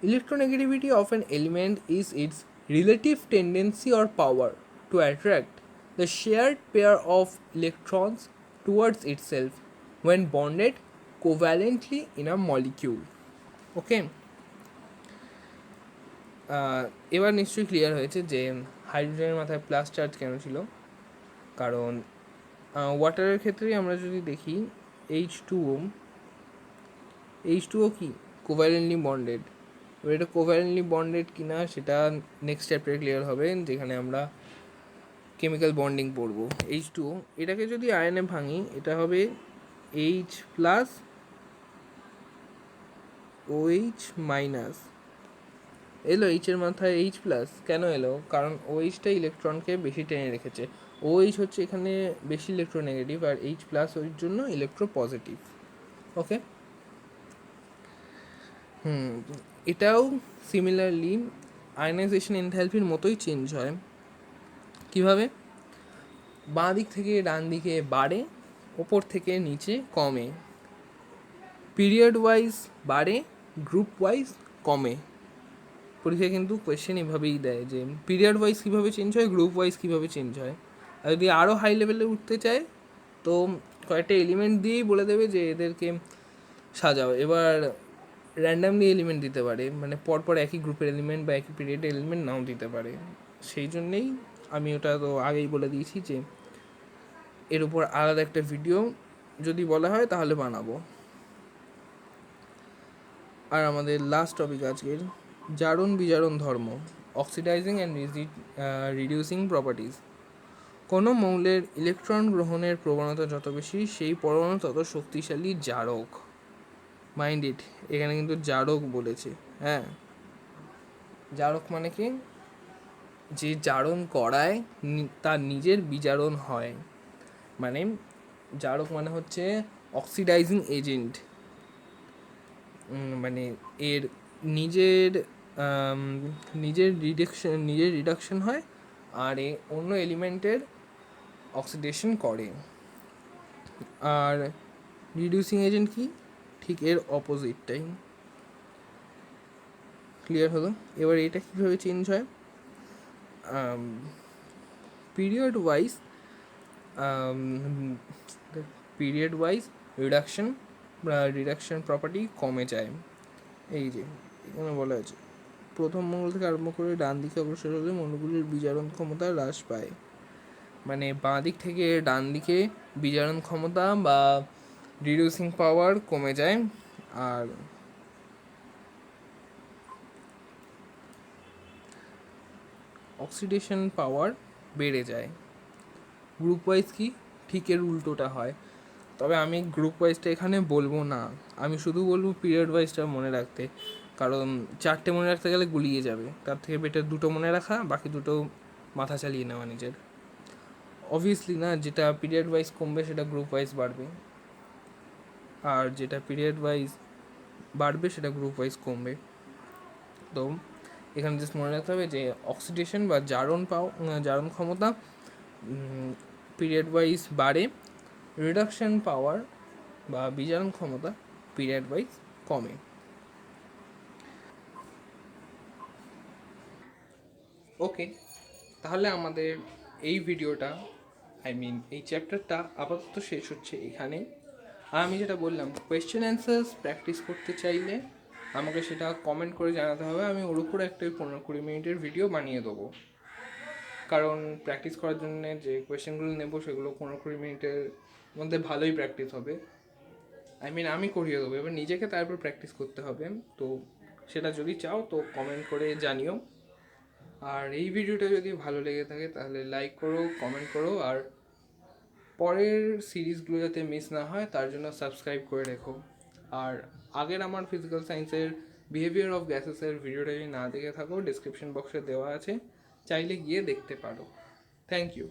Electronegativity of an element is its relative tendency or power to attract the shared pair of electrons towards itself when bonded covalently in a molecule. Okay? এবার নিশ্চয়ই ক্লিয়ার হয়েছে যে হাইড্রোজেনের মাথায় প্লাস চার্জ কেন ছিল। কারণ ওয়াটারের ক্ষেত্রেই আমরা যদি দেখি H2O কি কোভ্যালেন্টলি বন্ডেড। এবার এটা কোভ্যালেন্টলি বন্ডেড কিনা সেটা নেক্সট চ্যাপ্টারে ক্লিয়ার হবে, যেখানে আমরা কেমিক্যাল বন্ডিং পড়বো। H2O এটাকে যদি আয়নে ভাঙি, এটা হবে H+, OH-। এলো এইচের মাথায় H+, কেন এলো? কারণ OH-টা ইলেকট্রনকে বেশি টেনে রেখেছে। OH হচ্ছে এখানে বেশি ইলেকট্রোনেগেটিভ আর H+ ওই জন্য ইলেকট্রো পজিটিভ। ওকে, এটাও সিমিলারলি আয়নাইজেশন এনথালপির মতোই চেঞ্জ হয়। কিভাবে? বাঁ দিক থেকে ডান দিকে বাড়ে, ওপর থেকে নিচে কমে, পিরিয়ড ওয়াইজ বাড়ে, গ্রুপ ওয়াইজ কমে। পরীক্ষায় কিন্তু কোয়েশ্চেন এভাবেই দেয় যে পিরিয়ড ওয়াইজ কীভাবে চেঞ্জ হয়, গ্রুপ ওয়াইজ কীভাবে চেঞ্জ হয়। আর যদি আরও হাই লেভেলে উঠতে চায় তো কয়েকটা এলিমেন্ট দিয়েই বলে দেবে যে এদেরকে সাজাও। এবার র্যান্ডামলি এলিমেন্ট দিতে পারে, মানে পরপর একই গ্রুপের এলিমেন্ট বা একই পিরিয়ডের এলিমেন্ট নাও দিতে পারে। সেই জন্যেই আমি ওটা তো আগেই বলে দিয়েছি যে এর উপর আলাদা একটা ভিডিও যদি বলা হয় তাহলে বানাবো। আর আমাদের লাস্ট টপিক আজকের জারণ বিজারণ ধর্ম, অক্সিডাইজিং অ্যান্ড রিডিউসিং প্রপার্টিজ। কোনো মৌলের ইলেকট্রন গ্রহণের প্রবণতা যত বেশি, সেই পরমাণু তত শক্তিশালী জারক। মাইন্ড ইট, এখানে কিন্তু জারক বলেছে। হ্যাঁ, জারক মানে কি? যে জারণ করায় তার নিজের বিজারণ হয়। মানে জারক মানে হচ্ছে অক্সিডাইজিং এজেন্ট, মানে এর নিজের আম, নিজের রিডাকশন হয় আর এ অন্য এলিমেন্টের অক্সিডেশন করে। আর রিডিউসিং এজেন্ট কি, ঠিক এর অপোজিটটাই। ক্লিয়ার হলো? এবার এটা কীভাবে চেঞ্জ হয়, period wise period wise reduction property কমে যায়। এই যে এখানে বলা আছে, প্রথম মঙ্গল থেকে আরম্ভ করে ডান দিকে অগ্রসর হলে মৌলগুলির বিজারণ ক্ষমতা হ্রাস পায়। মানে বাঁ দিক থেকে ডান দিকে বিজারণ ক্ষমতা বা রিডিউসিং পাওয়ার কমে যায়, আর অক্সিডেশন পাওয়ার বেড়ে যায়। গ্রুপ ওয়াইজ কি, ঠিক এর উল্টোটা হয়। তবে আমি গ্রুপ ওয়াইজটা এখানে বলবো না, আমি শুধু বলবো পিরিয়ড ওয়াইজটা মনে রাখতে, কারণ 4টে মনে রাখতে গেলে গুলিয়ে যাবে। তার থেকে বেটার 2টো মনে রাখা, বাকি 2টো মাথা চালিয়ে নেওয়া নিজের। অবভিয়াসলি না, যেটা পিরিয়ড ওয়াইজ কমবে সেটা গ্রুপ ওয়াইজ বাড়বে, আর যেটা পিরিয়ড ওয়াইজ বাড়বে সেটা গ্রুপ ওয়াইজ কমবে। তো এখানে জাস্ট মনে রাখতে হবে যে অক্সিডেশন বা জারণ ক্ষমতা পিরিয়ড ওয়াইজ বাড়ে, রিডাকশন পাওয়ার বা বিজারণ ক্ষমতা পিরিয়ড ওয়াইজ কমে। ওকে, তাহলে আমাদের এই ভিডিওটা, এই চ্যাপ্টারটা আপাতত শেষ হচ্ছে এখানে। আর আমি যেটা বললাম, কোয়েশ্চেন অ্যান্সার্স প্র্যাকটিস করতে চাইলে আমাকে সেটা কমেন্ট করে জানাতে হবে, আমি ওর উপরে একটা 15-20 মিনিটের ভিডিও বানিয়ে দেবো। কারণ প্র্যাকটিস করার জন্য যে কোয়েশ্চেনগুলো নেবো সেগুলো 15-20 মিনিটের মধ্যে ভালোই প্র্যাকটিস হবে। আমি করিয়ে দেবো, এবার নিজেকে তারপর প্র্যাকটিস করতে হবে। তো সেটা যদি চাও তো কমেন্ট করে জানিও। আর এই ভিডিওটা যদি ভালো লেগে থাকে তাহলে লাইক করো, কমেন্ট করো, আর পরের সিরিজগুলো যাতে মিস না হয় তার জন্য সাবস্ক্রাইব করে রেখো। আর আগের আমার ফিজিক্যাল সায়েন্সের বিহেভিয়ার অফ গ্যাসেসের ভিডিওটা যদি না দেখে থাকো, ডিসক্রিপশন বক্সে দেওয়া আছে, চাইলে গিয়ে দেখতে পারো। Thank you.